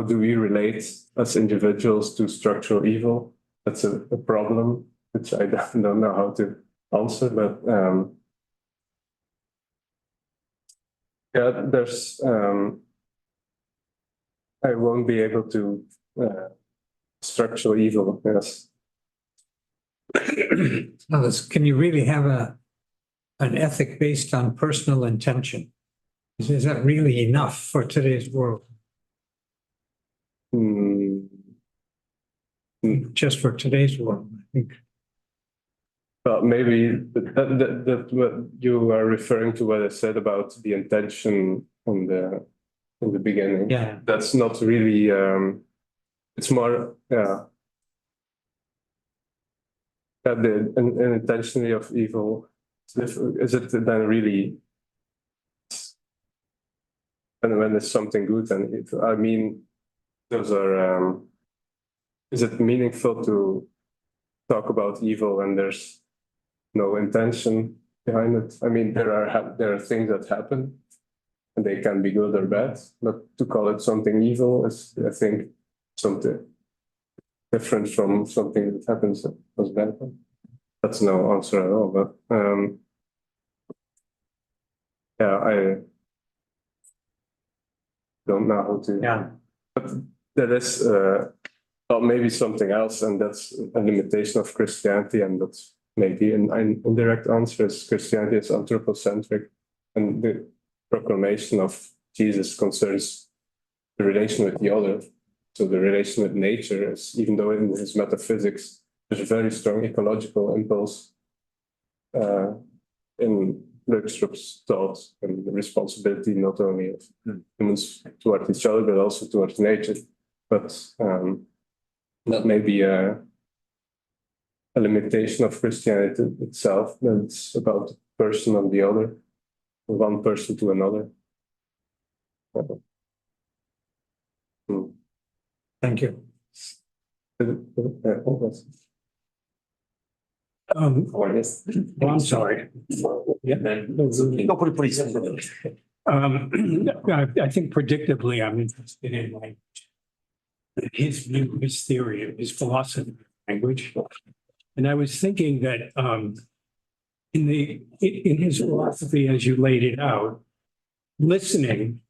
do we relate as individuals to structural evil. That's a problem which I don't know how to answer, but yeah, there's I won't be able to structural evil, yes. Can you really have an ethic based on personal intention? Is that really enough for today's world? Just for today's world, I think. Well, maybe that what you are referring to what I said about the intention in the beginning. Yeah. That's not really. It's more. Yeah. The intentionally of evil. Is it then really? And when it's something good, and I mean, those are. Is it meaningful to talk about evil when there's no intention behind it? I mean, there are things that happen, and they can be good or bad. But to call it something evil is, I think, something different from something that happens that was bad. That's no answer at all. But yeah, I don't know how to. Yeah. But there is maybe something else, and that's a limitation of Christianity, and that's maybe an indirect answer is Christianity is anthropocentric, and the proclamation of Jesus concerns the relation with the other. So the relation with nature is, even though in his metaphysics there's a very strong ecological impulse in Løgstrup's thought, and the responsibility not only of humans towards each other but also towards nature. But that may be a limitation of Christianity itself, and it's about the person and the other, one person to another. Thank you. I'm sorry. Yeah. I think predictably, I'm interested in language. His view, his theory, his philosophy of language. And I was thinking that in his philosophy, as you laid it out, listening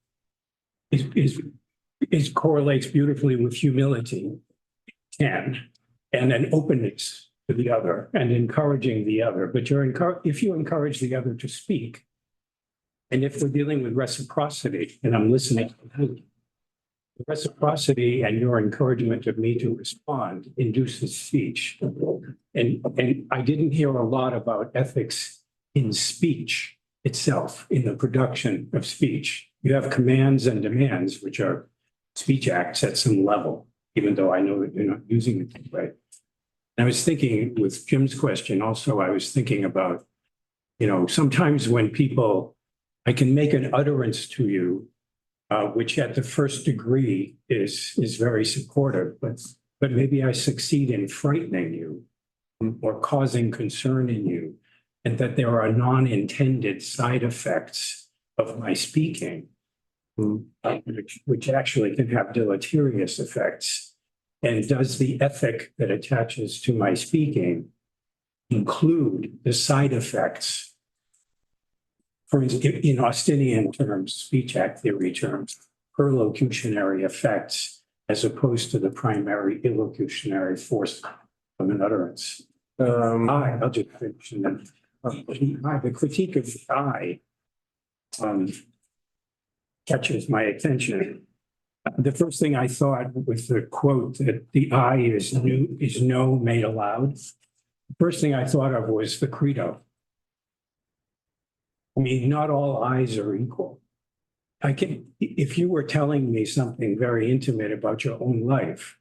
is correlates beautifully with humility, and an openness to the other and encouraging the other. But if you encourage the other to speak, and if we're dealing with reciprocity, and I'm listening, the reciprocity and your encouragement of me to respond induces speech. And I didn't hear a lot about ethics in speech itself, in the production of speech. You have commands and demands, which are speech acts at some level, even though I know that you're not using it that way. And I was thinking with Jim's question also, I was thinking about, sometimes when I can make an utterance to you, which at the first degree is very supportive, but maybe I succeed in frightening you or causing concern in you, and that there are non-intended side effects of my speaking, which actually can have deleterious effects. And does the ethic that attaches to my speaking include the side effects? For instance, in Austinian terms, speech act theory terms, perlocutionary effects, as opposed to the primary illocutionary force of an utterance. I'll just finish. And then, the critique of the I catches my attention. The first thing I thought with the quote that the I is no made aloud. The first thing I thought of was the credo. I mean, not all eyes are equal. If you were telling me something very intimate about your own life,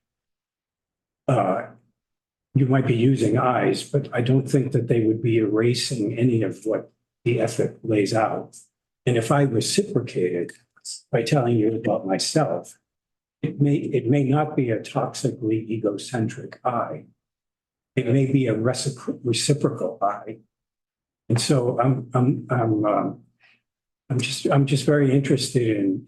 you might be using eyes, but I don't think that they would be erasing any of what the ethic lays out. And if I reciprocated by telling you about myself, it may not be a toxically egocentric I. It may be a reciprocal I. And so I'm just very interested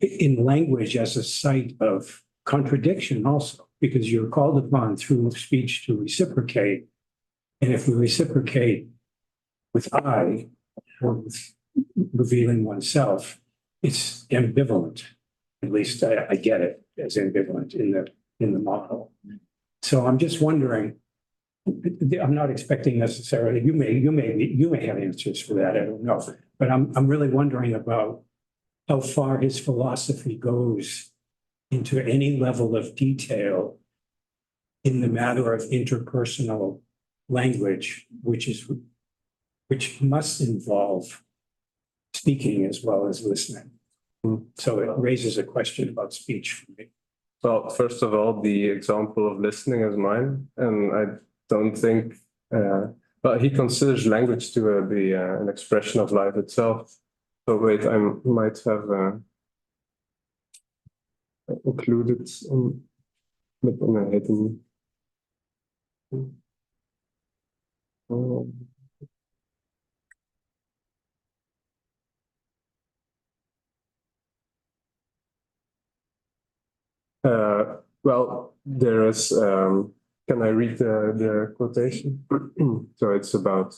in language as a site of contradiction also, because you're called upon through speech to reciprocate. And if we reciprocate with I, or with revealing oneself, it's ambivalent. At least I get it as ambivalent in the model. So I'm just wondering, I'm not expecting necessarily, you may have answers for that, I don't know. But I'm really wondering about how far his philosophy goes into any level of detail in the matter of interpersonal language, which must involve speaking as well as listening. So it raises a question about speech for me. Well, first of all, the example of listening is mine, and I don't think, well, he considers language to be an expression of life itself. So wait, I might have included met een hidden. Well, there is, can I read the quotation? So it's about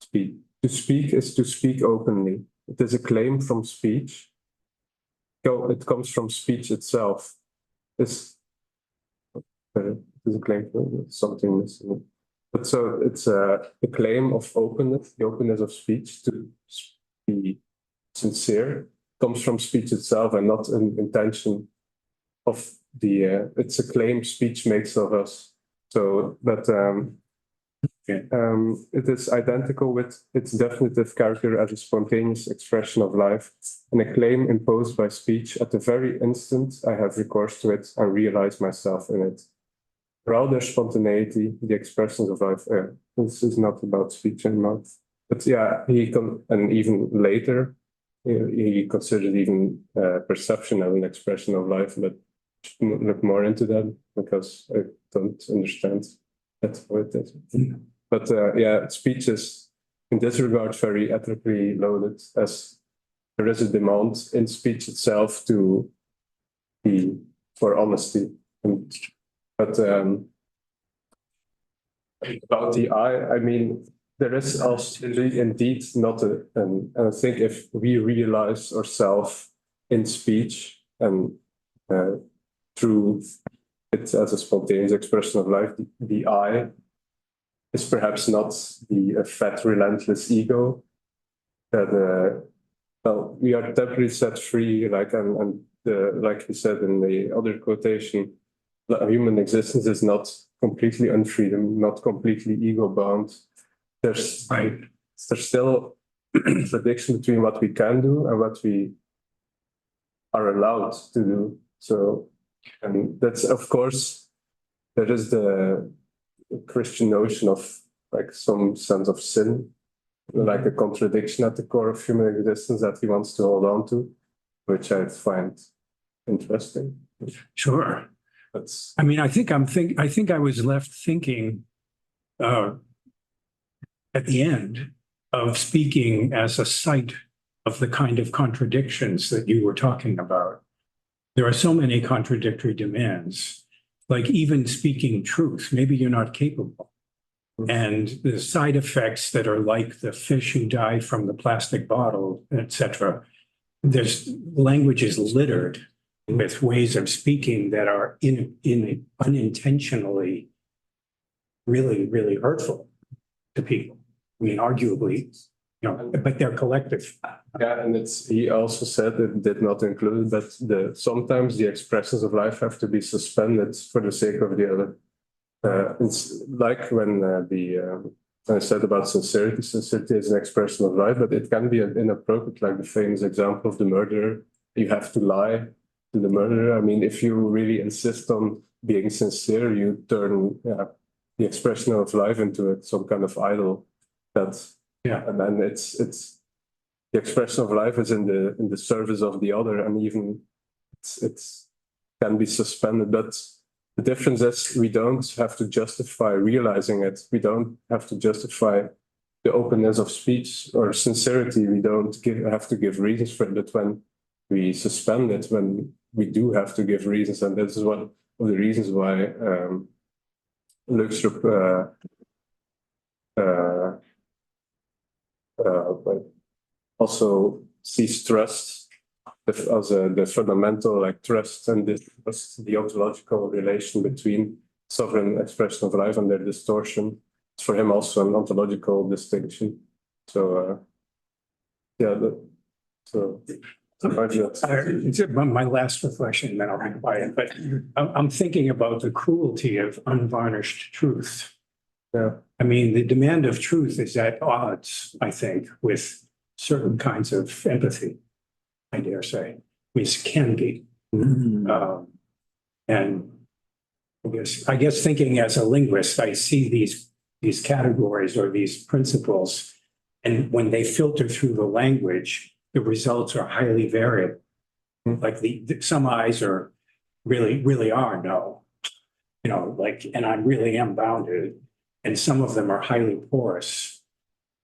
speak. To speak is to speak openly. It is a claim from speech. It comes from speech itself. It is a claim from something missing. But so it's a claim of openness, the openness of speech to be sincere, comes from speech itself and not an intention of the, it's a claim speech makes of us. So, but it is identical with its definitive character as a spontaneous expression of life and a claim imposed by speech at the very instant I have recourse to it and realize myself in it. Rather spontaneity, the expressions of life. This is not about speech and mouth. But yeah, and even later, he considered even perception as an expression of life, but look more into that because I don't understand that what it is. But yeah, speech is in this regard very ethically loaded, as there is a demand in speech itself to be for honesty. But about the I mean, there is also indeed not and I think if we realize ourselves in speech and through it as a spontaneous expression of life, the I is perhaps not the fat, relentless ego that, well, we are temporarily set free, like, and like you said in the other quotation, human existence is not completely unfreedom, not completely ego-bound. There's still contradiction between what we can do and what we are allowed to do. So, and that's, of course, there is the Christian notion of like some sense of sin, like a contradiction at the core of human existence that he wants to hold on to, which I find interesting. Sure. That's, I mean, I think I was left thinking at the end of speaking as a site of the kind of contradictions that you were talking about. There are so many contradictory demands, like even speaking truth, maybe you're not capable. And the side effects that are like the fish who die from the plastic bottle, etc. There's language is littered with ways of speaking that are unintentionally really, really hurtful to people. I mean, arguably, you know, but they're collective. yeah, and it's, he also said it did not include that sometimes the expressions of life have to be suspended for the sake of the other. It's like when I said about sincerity is an expression of life, but it can be inappropriate, like the famous example of the murderer. You have to lie to the murderer. I mean, if you really insist on being sincere, you turn the expression of life into some kind of idol. And then it's the expression of life is in the service of the other, and even it can be suspended. But the difference is we don't have to justify realizing it. We don't have to justify the openness of speech or sincerity. We don't have to give reasons for it. But when we suspend it, when we do have to give reasons, and this is one of the reasons why Løgstrup also sees trust as the fundamental, like trust and distrust, the ontological relation between sovereign expression of life and their distortion. It's for him also an ontological distinction. So, It's my last reflection, then I'll be quiet. But I'm thinking about the cruelty of unvarnished truth. Yeah. I mean, the demand of truth is at odds, I think, with certain kinds of empathy, I dare say, which can be. And I guess thinking as a linguist, I see these categories or these principles, and when they filter through the language, the results are highly variable. Like some eyes are really are no, like, and I really am bounded. And some of them are highly porous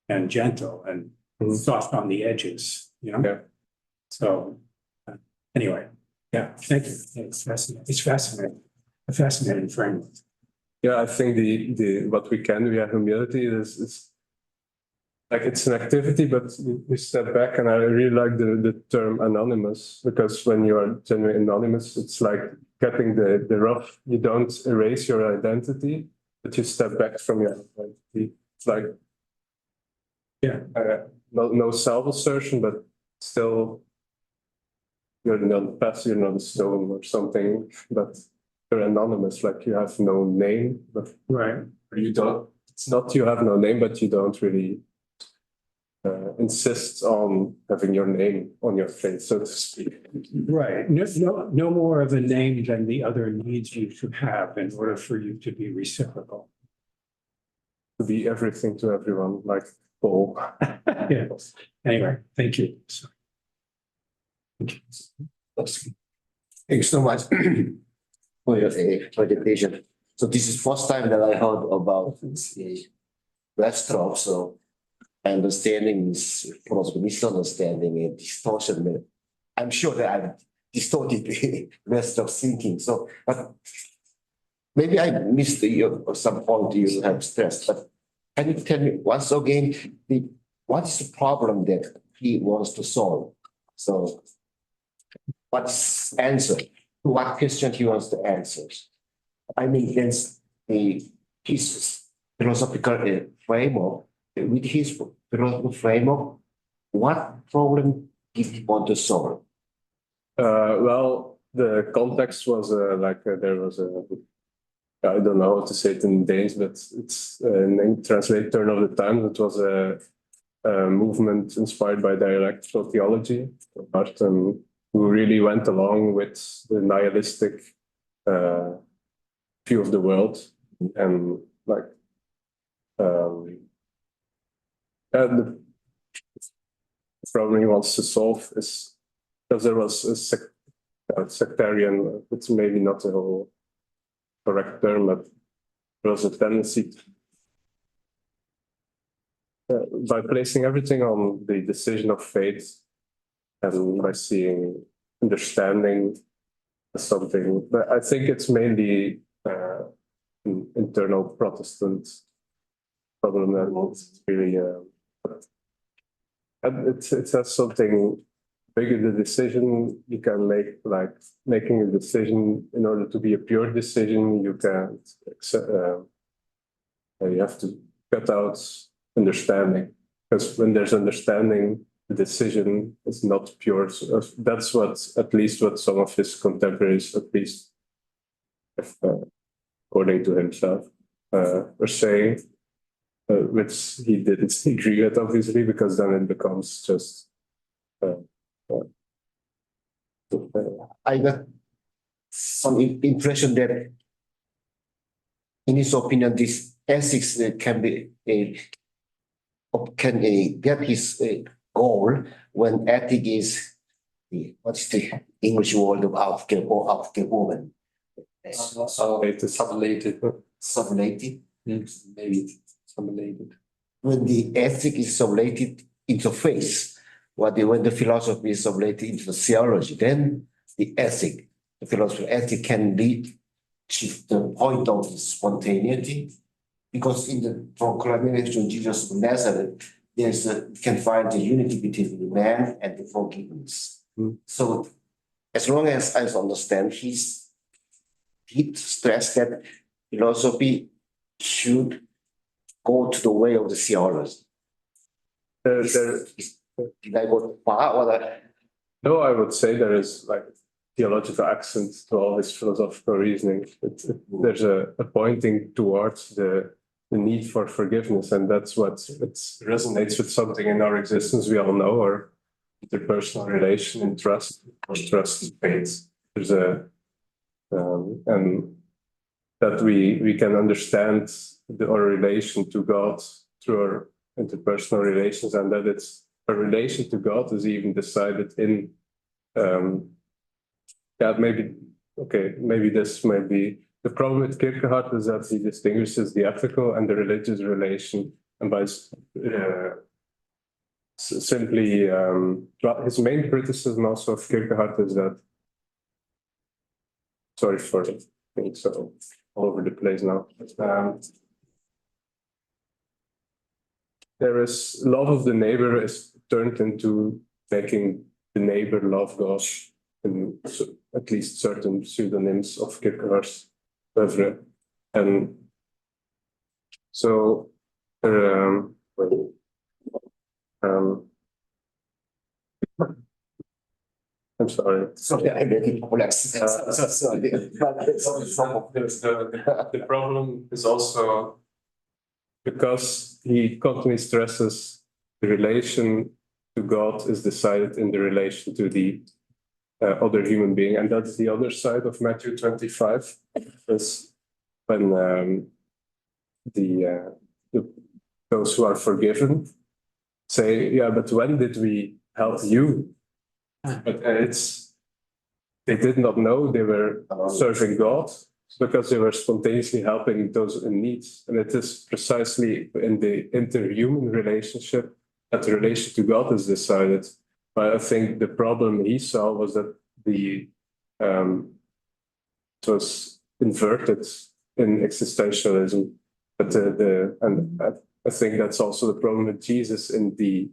and gentle and soft on the edges, Yeah. So anyway, yeah, thank you. It's fascinating. It's fascinating. A fascinating framework. Yeah, I think the what we can do, humility is like it's an activity, but we step back, and I really like the term anonymous, because when you are genuinely anonymous, it's like getting the rough. You don't erase your identity, but you step back from your identity. It's like no self-assertion, but still you're not passive, you're not a stone or something, but you're anonymous, like you have no name, but Right. you don't. It's not you have no name, but you don't really insist on having your name on your face, so to speak. Right. No more of a name than the other needs you to have in order for you to be reciprocal. To be everything to everyone, like Paul. Yeah. Anyway, thank you. Thanks so much for your presentation. So this is first time that I heard about Løgstrup. So understanding is possible misunderstanding and distortion. I'm sure that I've distorted the rest of thinking. So, but maybe I missed some point you have stressed. But can you tell me once again what is the problem that he wants to solve? So, what's answer? What question he wants to answer? I mean, there's his philosophical framework. With his philosophical framework, what problem did he want to solve? Well, the context was there was I don't know how to say it in Danish, but it's translate turn of the times. It was a movement inspired by dialectical theology, Martin, who really went along with the nihilistic view of the world, and like the problem he wants to solve is because there was a sectarian, it's maybe not a whole correct term, but there was a tendency by placing everything on the decision of fate and by seeing understanding as something. But I think it's mainly an internal Protestant problem, and it's really it has something bigger. The decision you can make, like making a decision in order to be a pure decision, you can't accept, you have to cut out understanding, because when there's understanding, the decision is not pure. So that's at least what some of his contemporaries, at least according to himself, were saying, which he didn't agree with, obviously, because then it becomes just I got some impression that, in his opinion, this ethics can get his goal when ethics is what's the English word of aufgehoben? Sublated. Sublated. Maybe sublated. When the ethic is sublated into faith, when the philosophy is sublated into the theology, then the ethic, the philosophy ethic can lead to the point of spontaneity, because in the proclamation of Jesus of Nazareth, you can find the unity between man and the forgiveness. So as long as I understand, he stressed that philosophy should go to the way of the theology. Did I go too far? No, I would say there is like theological accent to all this philosophical reasoning. There's a pointing towards the need for forgiveness, and that's what it resonates with something in our existence we all know, or interpersonal relation and trust, or trust and faith. There's and that we can understand our relation to God through our interpersonal relations, and that it's a relation to God is even decided in maybe this might be the problem with Kierkegaard, is that he distinguishes the ethical and the religious relation, and by simply his main criticism also of Kierkegaard is that, sorry for being so all over the place now. There is love of the neighbor is turned into making the neighbor love God, in at least certain pseudonyms of Kierkegaard's oeuvre. And so I'm sorry. Sorry, I made it complex. The problem is also because he constantly stresses the relation to God is decided in the relation to the other human being, and that's the other side of Matthew 25. Is when those who are forgiven say, "Yeah, but when did we help you?" But they did not know they were serving God, because they were spontaneously helping those in need. And it is precisely in the interhuman relationship that the relation to God is decided. But I think the problem he saw was that it was inverted in existentialism. But I think that's also the problem with Jesus in the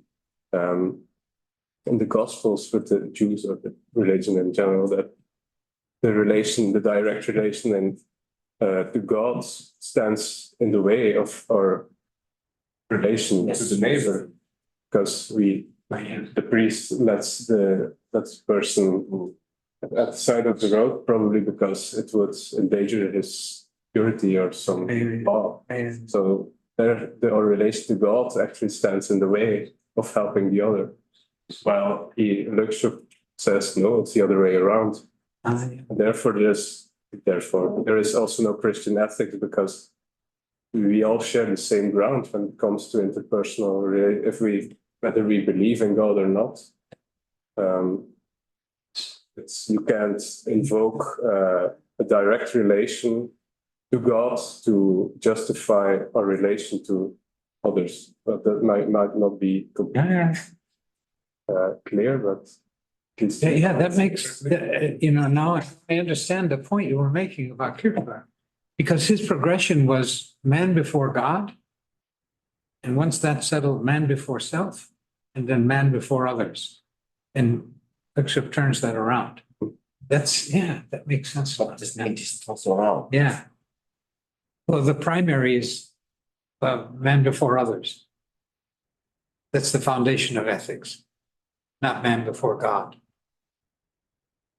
Gospels with the Jews, or the religion in general, that the direct relation to God stands in the way of our relation to the neighbor, because the priest lets the person at the side of the road, probably because it would endanger his purity or some law. So our relation to God actually stands in the way of helping the other. While Løgstrup says, no, it's the other way around. Therefore, there is also no Christian ethics, because we all share the same ground when it comes to interpersonal, whether we believe in God or not. You can't invoke a direct relation to God to justify our relation to others. But that might not be completely clear, but that makes, now I understand the point you were making about Kierkegaard, because his progression was man before God, and once that settled, man before self, and then man before others. And Løgstrup turns that around. That makes sense. But this is also around. Yeah. Well, the primary is man before others. That's the foundation of ethics, not man before God.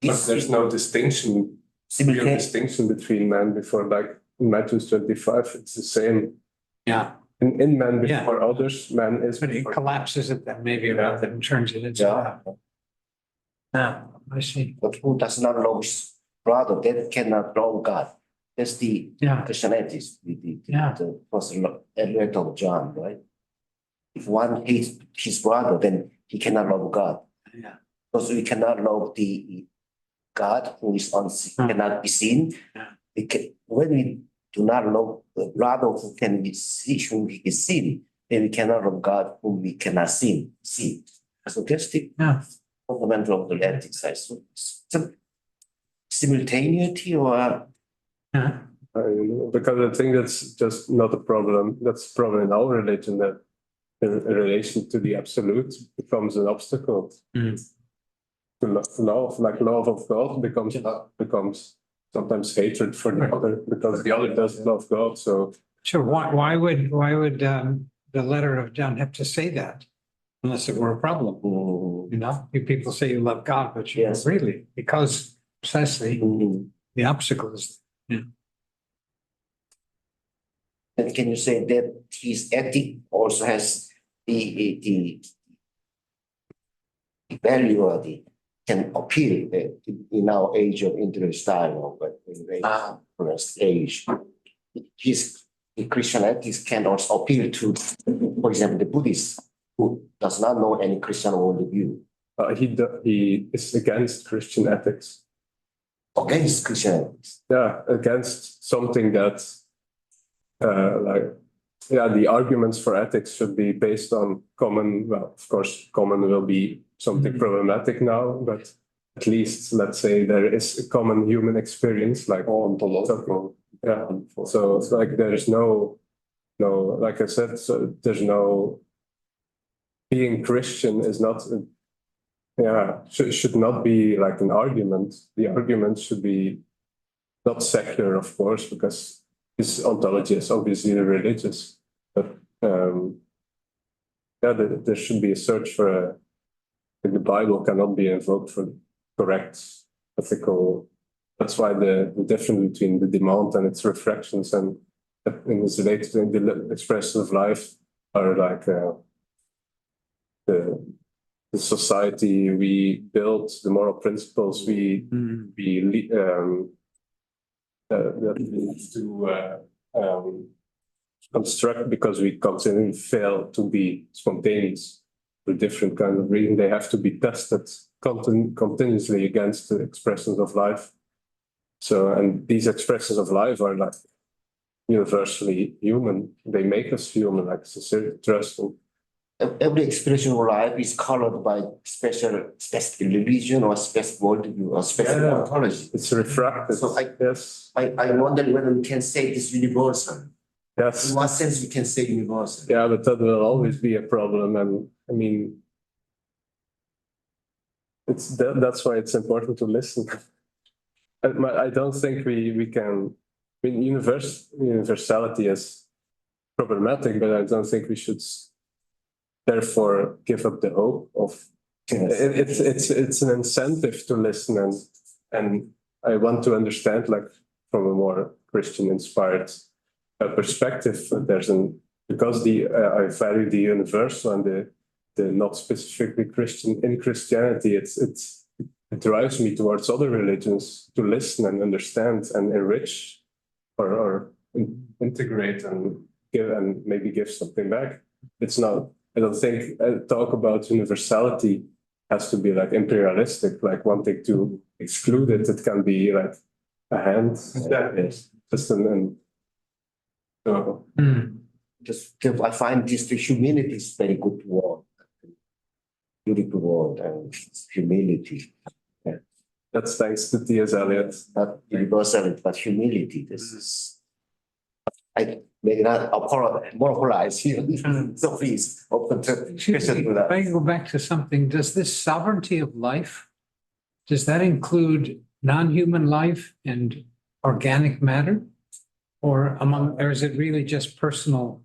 But there's no distinction, between man before, like in Matthew 25, it's the same. Yeah. In man before others, man is. But it collapses it then maybe around it and turns it into. Yeah, I see. But who does not love his brother, that cannot love God. That's the Christianity, the first letter of John, right? If one hates his brother, then he cannot love God. Yeah. because we cannot love the God who is cannot be seen. When we do not love the brother who can be seen, whom we can see, then we cannot love God whom we cannot see. So that's the fundamental of the ethics. So it's a simultaneity or because I think that's just not a problem. That's a problem in our religion, that in relation to the absolute becomes an obstacle. To love, like love of God becomes sometimes hatred for the other, because the other doesn't love God. So Sure, why would the letter of John have to say that? Unless it were a problem, you know? You people say you love God, but you don't really, because precisely the obstacle is. and can you say that his ethic also has the value or the can appeal in our age of interest time or age? The Christian ethics can also appeal to, for example, the Buddhist who does not know any Christian worldview. He is against Christian ethics. Against Christian ethics. Yeah, against something that, the arguments for ethics should be based on common. Well, of course, common will be something problematic now, but at least let's say there is a common human experience, like ontological. Yeah. So it's like there's no, like I said, so there's no. Being Christian is not. Should not be like an argument. The argument should be not secular, of course, because this ontology is obviously religious. But there should be a search for the Bible cannot be invoked for correct ethical. That's why the difference between the demand and its reflections and its related in the expressions of life are like the society we build, the moral principles that we need to construct, because we constantly fail to be spontaneous for different kinds of reasons. They have to be tested continuously against the expressions of life. So, and these expressions of life are like universally human. They make us human, like sincerity, trust. Every expression of life is colored by specific religion or specific worldview or specific ontology. It's refracted. So I wonder whether we can say this universal. Yes. In what sense we can say universal? Yeah, but that will always be a problem. And I mean, that's why it's important to listen. I don't think we can. I mean, universality is problematic, but I don't think we should therefore give up the hope of. It's an incentive to listen, and I want to understand, like from a more Christian inspired perspective. Because I value the universal and the not specifically Christian in Christianity. It drives me towards other religions to listen and understand and enrich or integrate and maybe give something back. It's not. I don't think talk about universality has to be like imperialistic, like wanting to exclude it. It can be like a hand. Just I find this the humility is very good word. Beautiful word and humility. Yeah. That's thanks to T.S. Eliot. Not universality, but humility. This is. I may not monopolize here. So please open to that. If I go back to something, does this sovereignty of life, does that include non-human life and organic matter? Or is it really just personal?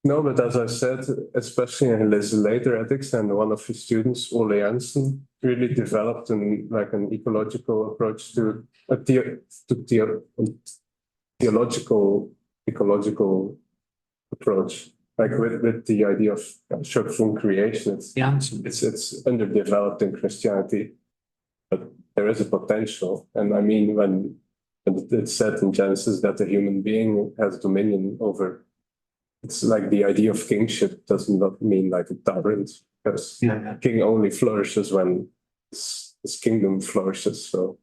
No, but as I said, especially in his later ethics, and one of his students, Ole Jansen, really developed an ecological approach to theological ecological approach, like with the idea of Schöpfung creation. It's underdeveloped in Christianity, but there is a potential. And I mean, when it's said in Genesis that the human being has dominion over, it's like the idea of kingship does not mean like a tyrant, because king only flourishes when his kingdom flourishes. So,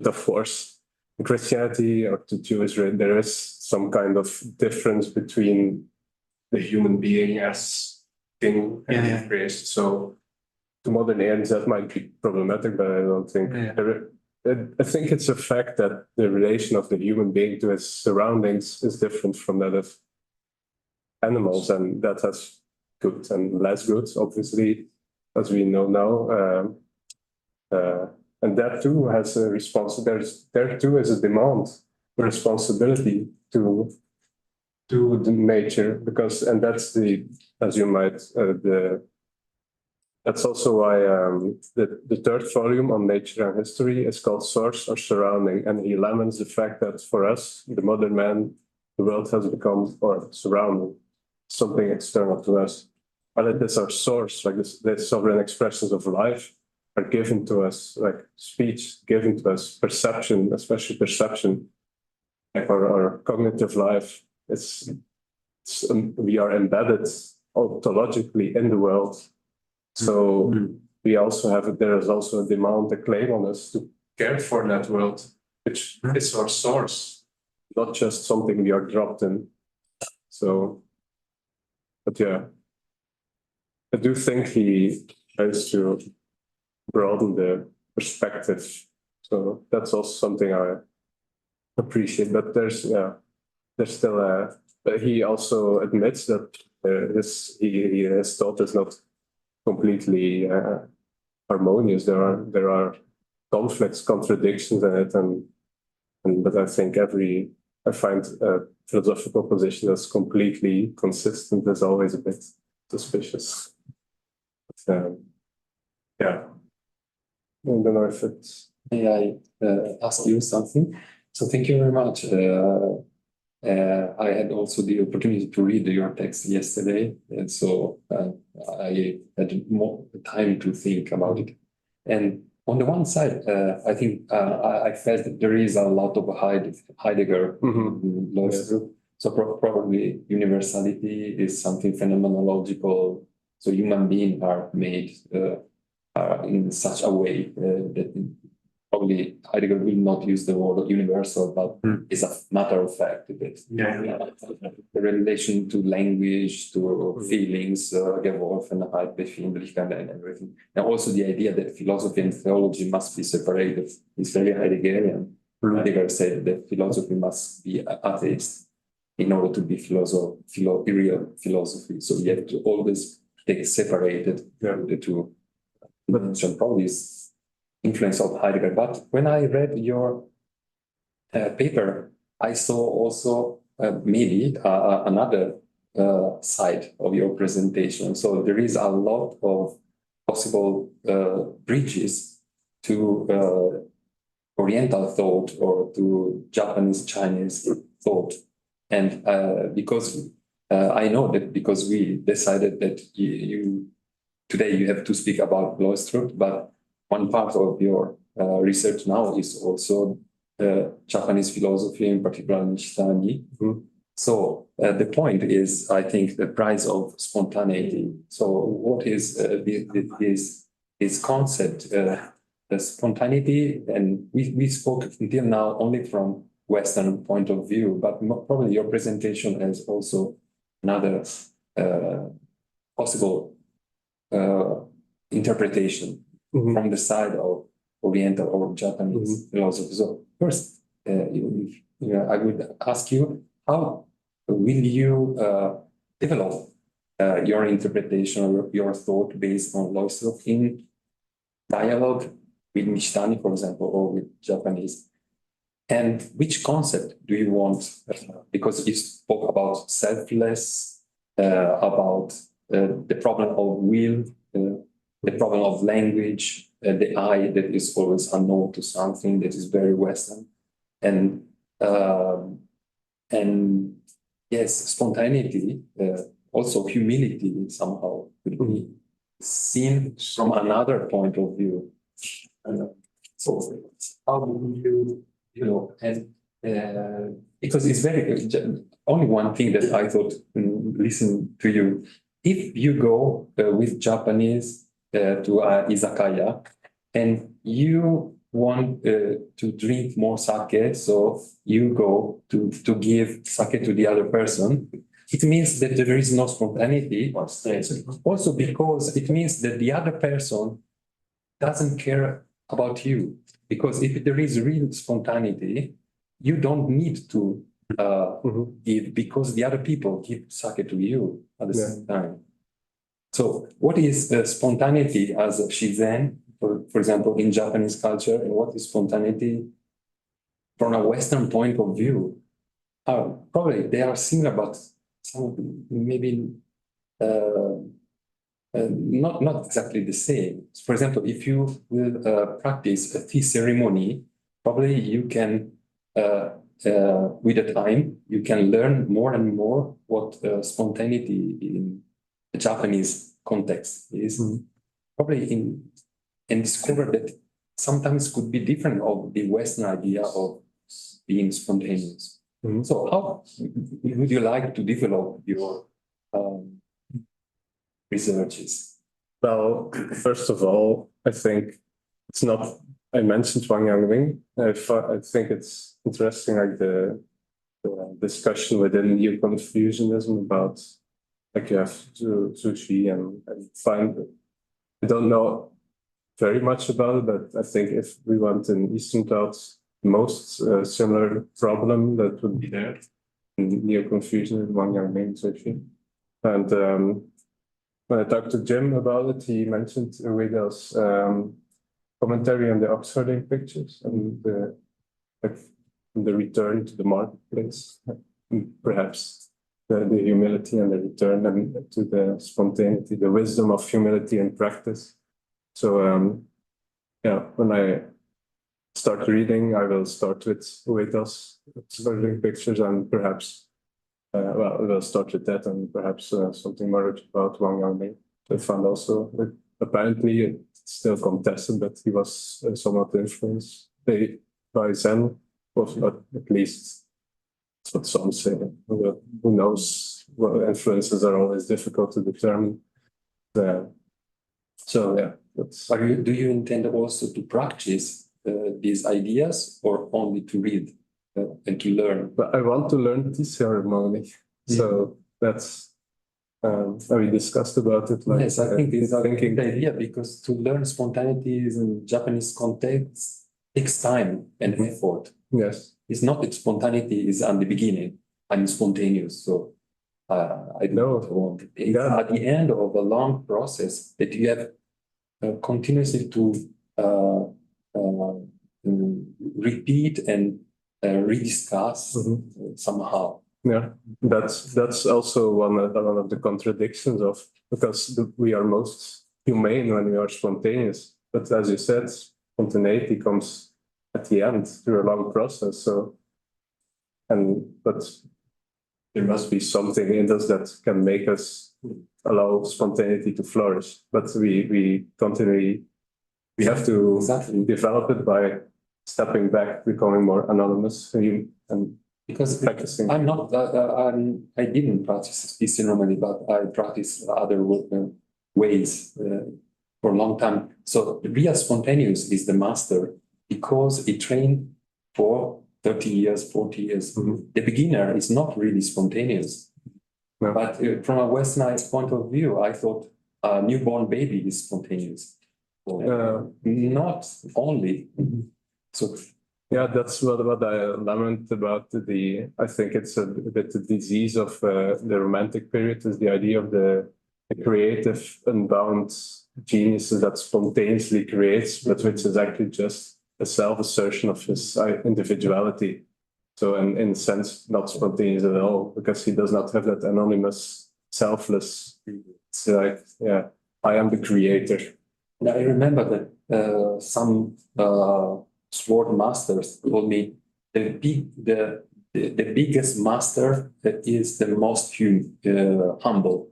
of course, in Christianity or the Jewish, there is some kind of difference between the human being as king and priest. So, to modern ends, that might be problematic, but I don't think I think it's a fact that the relation of the human being to his surroundings is different from that of animals, and that has good and less good, obviously, as we know now. And that too has a responsibility. There too is a demand, a responsibility to the nature, because, and that's the, as you might, that's also why the third volume on nature and history is called Source or Surrounding, and he laments the fact that for us, the modern man, the world has become, or surrounding, something external to us. But it is our source, like the sovereign expressions of life are given to us, like speech given to us, perception, especially perception, like our cognitive life. We are embedded ontologically in the world. So we also have, there is also a demand, a claim on us to care for that world, which is our source, not just something we are dropped in. So, but yeah, I do think he tries to broaden the perspective. So that's also something I appreciate. But there's still but he also admits that his thought is not completely harmonious. There are conflicts, contradictions in it, but I think I find a philosophical position that's completely consistent is always a bit suspicious. But, yeah, I don't know if it's. May I ask you something? So thank you very much. I had also the opportunity to read your text yesterday, and so I had more time to think about it. And on the one side, I think I felt that there is a lot of Heidegger Løgstrup. So probably universality is something phenomenological. So human beings are made in such a way that probably Heidegger will not use the word universal, but it's a matter of fact. The relation to language, to feelings, Geworfenheit, Befindlichkeit, and everything. And also the idea that philosophy and theology must be separated is very Heideggerian. Heidegger said that philosophy must be atheist in order to be real philosophy. So you have to always take separated the two. Probably is influence of Heidegger. But when I read your paper, I saw also maybe another side of your presentation. So there is a lot of possible bridges to Oriental thought or to Japanese, Chinese thought. And because I know that because we decided that today you have to speak about Løgstrup, but one part of your research now is also Japanese philosophy, in particular Nishitani. So the point is, I think, the price of spontaneity. So what is this concept, the spontaneity? And we spoke until now only from Western point of view, but probably your presentation has also another possible interpretation from the side of Oriental or Japanese philosophy. So first, I would ask you, how will you develop your interpretation or your thought based on Løgstrup in dialogue with Nishitani, for example, or with Japanese? And which concept do you want? Because you spoke about selfless, about the problem of will, the problem of language, the I that is always unknown to something that is very Western, and yes, spontaneity, also humility somehow could be seen from another point of view. So how do and because it's very only one thing that I thought listen to you. If you go with Japanese to izakaya and you want to drink more sake, so you go to give sake to the other person. It means that there is no spontaneity. Also because it means that the other person doesn't care about you. Because if there is real spontaneity, you don't need to give, because the other people give sake to you at the same time. So what is spontaneity as a shizen, for example, in Japanese culture, and what is spontaneity from a Western point of view? Probably they are similar, but some maybe not exactly the same. For example, if you will practice a tea ceremony, probably you can, with the time, you can learn more and more what spontaneity in the Japanese context is. Probably and discover that sometimes could be different of the Western idea of being spontaneous. So how would you like to develop your researches? Well, first of all, I think it's not, I mentioned Wang Yangming. I think it's interesting, like the discussion within Neo-Confucianism about, like you have sushi and find, I don't know very much about it, but I think if we want in Eastern thoughts, most similar problem that would be there in Neo-Confucianism, Wang Yangming sushi. And when I talked to Jim about it, he mentioned Ueda's commentary on the Oxfording pictures and the return to the marketplace, perhaps the humility and the return and to the spontaneity, the wisdom of humility and practice. So yeah, when I start reading, I will start with Ueda's Oxfording pictures and perhaps well, we'll start with that and perhaps something more about Wang Yangming. I found also that apparently it's still contested, but he was somewhat influenced by Zen, or at least that's what some say. Who knows? Well, influences are always difficult to determine. So yeah, that's. Do you intend also to practice these ideas, or only to read? And to learn. But I want to learn tea ceremony. So that's we discussed about it. Like, yes, I think it's a good idea, because to learn spontaneity in Japanese context takes time and effort. Yes. It's not that spontaneity is at the beginning. I'm spontaneous. So I don't want it. It's at the end of a long process that you have continuously to repeat and rediscuss somehow. Yeah, that's also one of the contradictions of, because we are most humane when we are spontaneous. But as you said, spontaneity comes at the end through a long process. So, but there must be something in us that can make us allow spontaneity to flourish. But we have to develop it by stepping back, becoming more anonymous, and because practicing. I'm not, I didn't practice this normally, but I practice other ways for a long time. So the real spontaneous is the master, because he trained for 30 years, 40 years. The beginner is not really spontaneous. No. But from a Westernized point of view, I thought a newborn baby is spontaneous. Not only. So yeah, that's what I lament about I think it's a bit the disease of the Romantic period, is the idea of the creative, unbound geniuses that spontaneously creates, but which is actually just a self-assertion of his individuality. So in a sense, not spontaneous at all, because he does not have that anonymous, selfless, it's like, yeah, I am the creator. And I remember that some sword masters told me the biggest master is the most humble.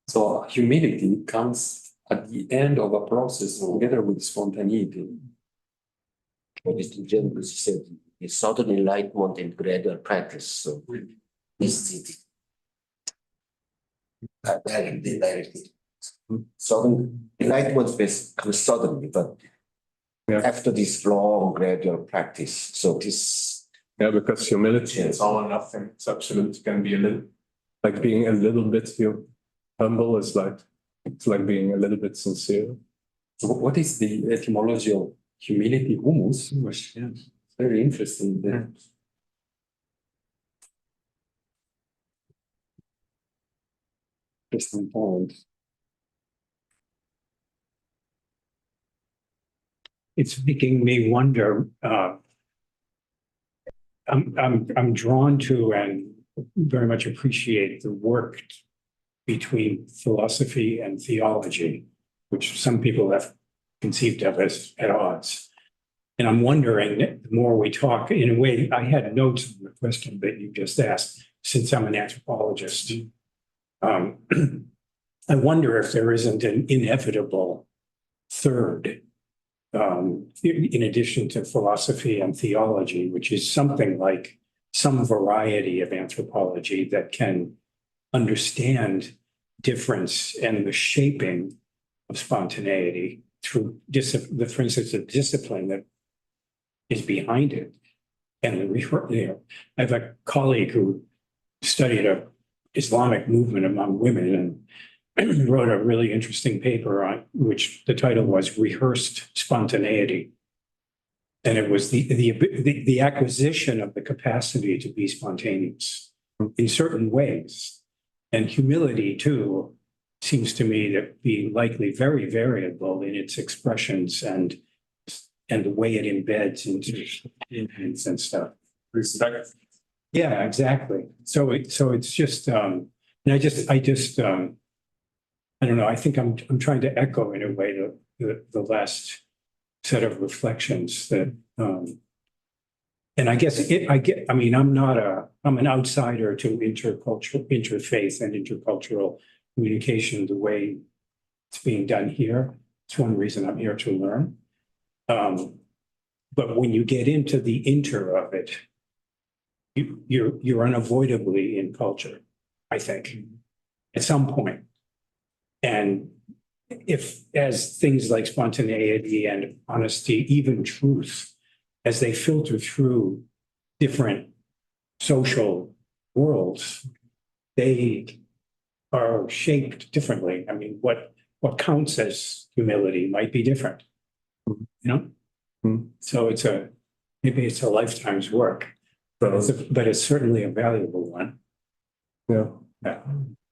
So humility comes at the end of a process together with spontaneity. Mr. James said it's sudden enlightenment and gradual practice. So this is it. Directly. Sudden enlightenment comes suddenly, but Yeah. after this long gradual practice. So this, Yeah, because humility is all or nothing. It's absolute. It can be a little, like being a little bit humble is like, it's like being a little bit sincere. So what is the etymology of humility? Humus? Yeah. Very interesting. Interesting point. It's making me wonder, I'm drawn to and very much appreciate the work between philosophy and theology, which some people have conceived of as at odds. And I'm wondering, the more we talk, in a way, I had notes on the question that you just asked, since I'm an anthropologist. I wonder if there isn't an inevitable third, in addition to philosophy and theology, which is something like some variety of anthropology that can understand difference and the shaping of spontaneity through, for instance, the discipline that is behind it. And I have a colleague who studied a Islamic movement among women and wrote a really interesting paper on which the title was Rehearsed Spontaneity. And it was the acquisition of the capacity to be spontaneous in certain ways. And humility, too, seems to me to be likely very variable in its expressions and the way it embeds into influence and stuff. Respect. Yeah, exactly. So it's just, and I don't know. I think I'm trying to echo in a way the last set of reflections that, and I guess I mean, I'm an outsider to interfaith and intercultural communication the way it's being done here. It's one reason I'm here to learn. But when you get into the of it, you're unavoidably in culture, I think, at some point. And if, as things like spontaneity and honesty, even truth, as they filter through different social worlds, they are shaped differently. I mean, what counts as humility might be different, you know? So maybe it's a lifetime's work, but it's certainly a valuable one. Yeah. Yeah.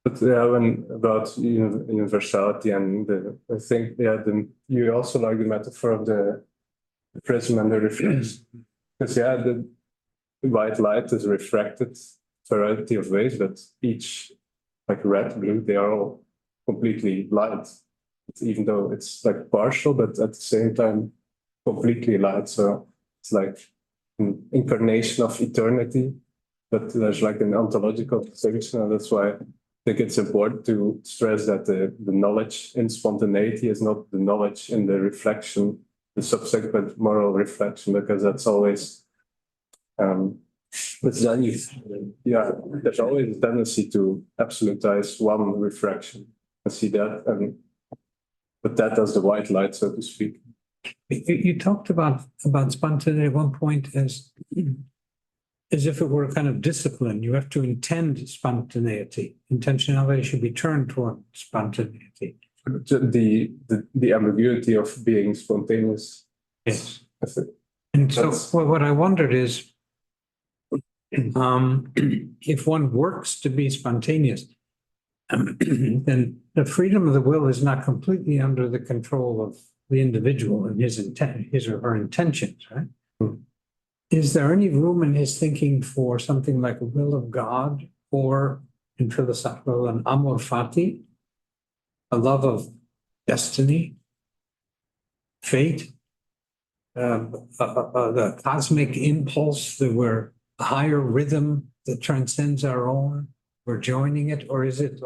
But yeah, when about universality and I think you also like the metaphor of the prism and the reflection, because the white light is refracted a variety of ways, but each, like red, blue, they are all completely light, even though it's like partial, but at the same time completely light. So it's like an incarnation of eternity, but there's like an ontological distinction, and that's why I think it's important to stress that the knowledge in spontaneity is not the knowledge in the reflection, the subsequent moral reflection, because that's always, there's always a tendency to absolutize one refraction. I see that, but that as the white light, so to speak. You talked about spontaneity at one point as if it were a kind of discipline. You have to intend spontaneity. Intentionality should be turned toward spontaneity. The ambiguity of being spontaneous. Yes. And so what I wondered is, if one works to be spontaneous, then the freedom of the will is not completely under the control of the individual and his or her intentions, right? Is there any room in his thinking for something like a will of God, or in philosophical, an amor fati, a love of destiny, fate, the cosmic impulse that we're a higher rhythm that transcends our own? We're joining it, or is it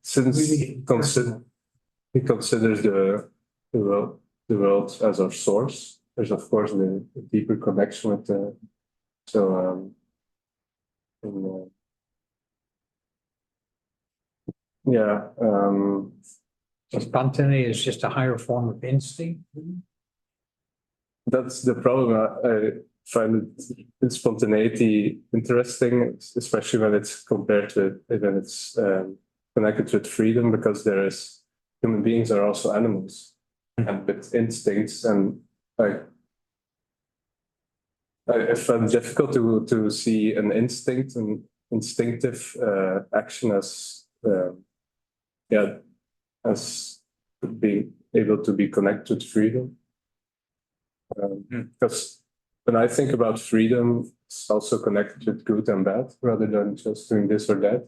Since really he considers the world as our source, there's of course the deeper connection with spontaneity is just a higher form of instinct? That's the problem. I find it spontaneity interesting, especially when it's compared to when it's connected with freedom, because human beings are also animals and with instincts, and like I find it difficult to see an instinct and instinctive action as as being able to be connected to freedom. Because when I think about freedom, it's also connected with good and bad, rather than just doing this or that.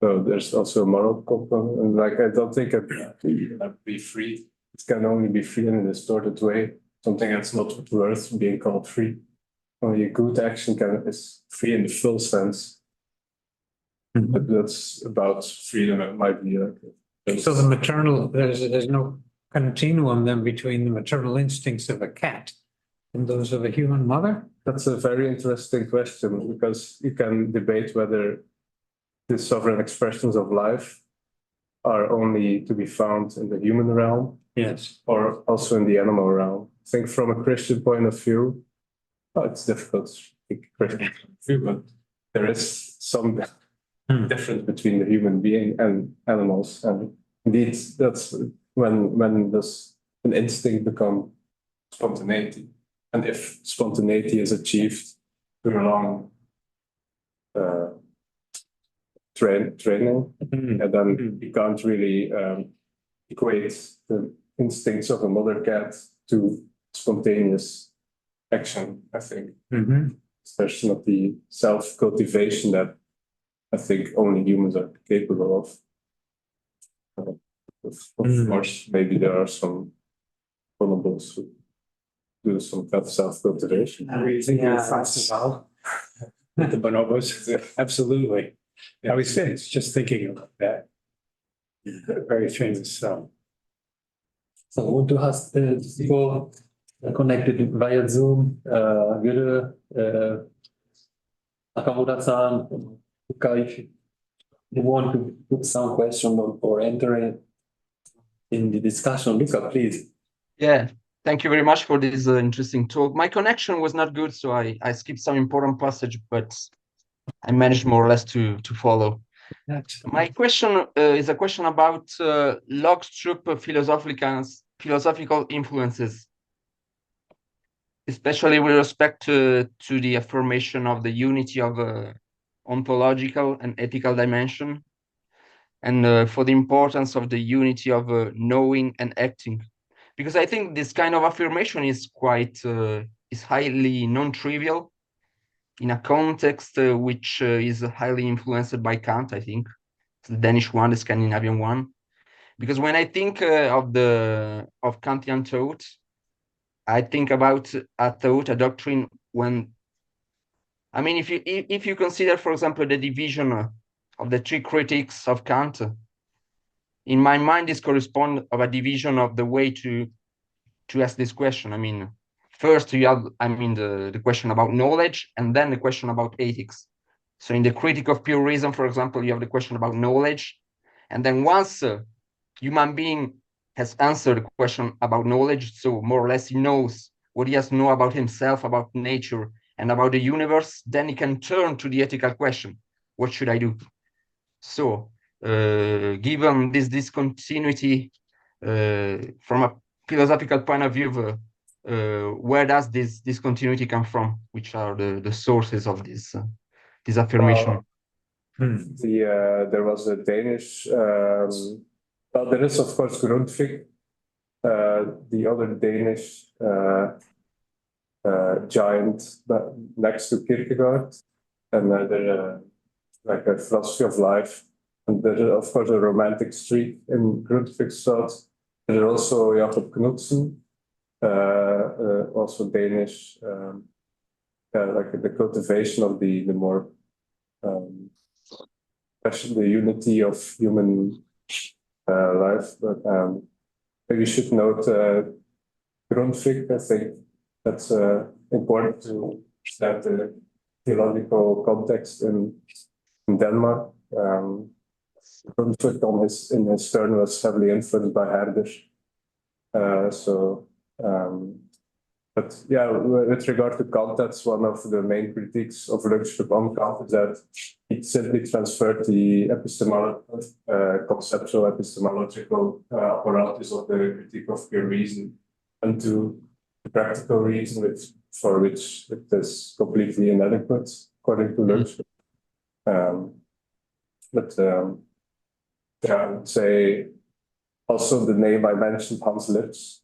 So there's also a moral component, and like I don't think it can be free. It can only be free in a distorted way. Something that's not worth being called free. Only a good action is free in the full sense. But that's about freedom. It might be like. So the maternal, there's no continuum then between the maternal instincts of a cat and those of a human mother? That's a very interesting question, because you can debate whether the sovereign expressions of life are only to be found in the human realm, yes, or also in the animal realm. I think from a Christian point of view, it's difficult to speak Christian point of view, but there is some difference between the human being and animals, and indeed that's when does an instinct become spontaneity, and if spontaneity is achieved through a long training, and then you can't really equate the instincts of a mother cat to spontaneous action, I think. There's not the self-cultivation that I think only humans are capable of. Of course, maybe there are some bonobos who do some self-cultivation. The bonobos, absolutely. I was just thinking about that. Very famous song. So I want to ask people connected via Zoom, Guru, Nakamura-san, Luca, if you want to put some question or enter in the discussion. Luca, please. Yeah, thank you very much for this interesting talk. My connection was not good, so I skipped some important passage, but I managed more or less to follow. My question is a question about Løgstrup philosophical influences, especially with respect to the affirmation of the unity of ontological and ethical dimension, and for the importance of the unity of knowing and acting. Because I think this kind of affirmation is is highly non-trivial in a context which is highly influenced by Kant, I think, the Danish one, the Scandinavian one. Because when I think of Kantian thought, I think about a doctrine when, I mean, if you consider, for example, the division of the three critics of Kant, in my mind, this corresponds of a division of the way to ask this question. I mean, first you have, the question about knowledge, and then the question about ethics. So in the critique of pure reason, for example, you have the question about knowledge, and then once human being has answered the question about knowledge, so more or less he knows what he has to know about himself, about nature, and about the universe, then he can turn to the ethical question: what should I do? So given this discontinuity from a philosophical point of view, where does this discontinuity come from? Which are the sources of this affirmation? There was a Danish, well, there is of course Grundtvig, the other Danish giant next to Kierkegaard, and there like a philosophy of life, and there is of course a romantic streak in Grundtvig's thought. There is also Jacob Knudsen, also Danish, like the cultivation of the more especially the unity of human life. But maybe you should note Grundtvig. I think that's important to understand the theological context in Denmark. Grundtvig in his turn was heavily influenced by Herder, But yeah, with regard to Kant, that's one of the main critiques of Løgstrup on Kant, is that it simply transferred the conceptual epistemological apparatus of the critique of pure reason into the practical reason, for which it is completely inadequate, according to Løgstrup. Yeah, I would say also the name I mentioned, Hans Lipps,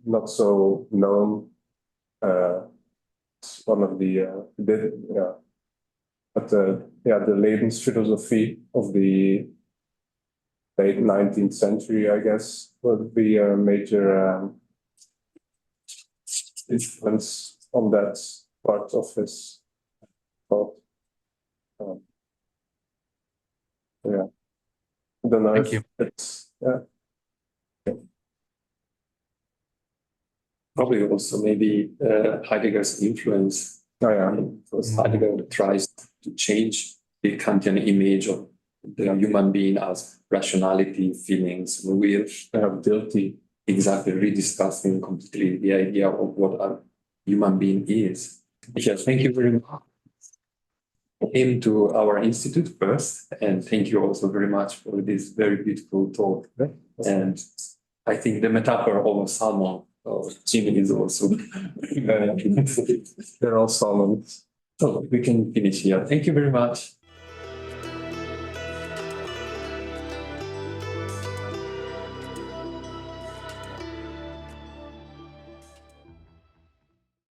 not so known. It's one of the the Lebensphilosophie of the late 19th century, I guess, would be a major influence on that part of his thought. Yeah, I don't know Thank if you. it's Probably also maybe Heidegger's influence. Oh yeah. Because Heidegger tries to change the Kantian image of the human being as rationality, feelings, will. Guilty. Exactly, rediscussing completely the idea of what a human being is. Michiel, thank you very much. Came to our institute first, and thank you also very much for this very beautiful talk. And I think the metaphor of a salmon Jimmy is also They're all salmons. so we can finish here. Thank you very much.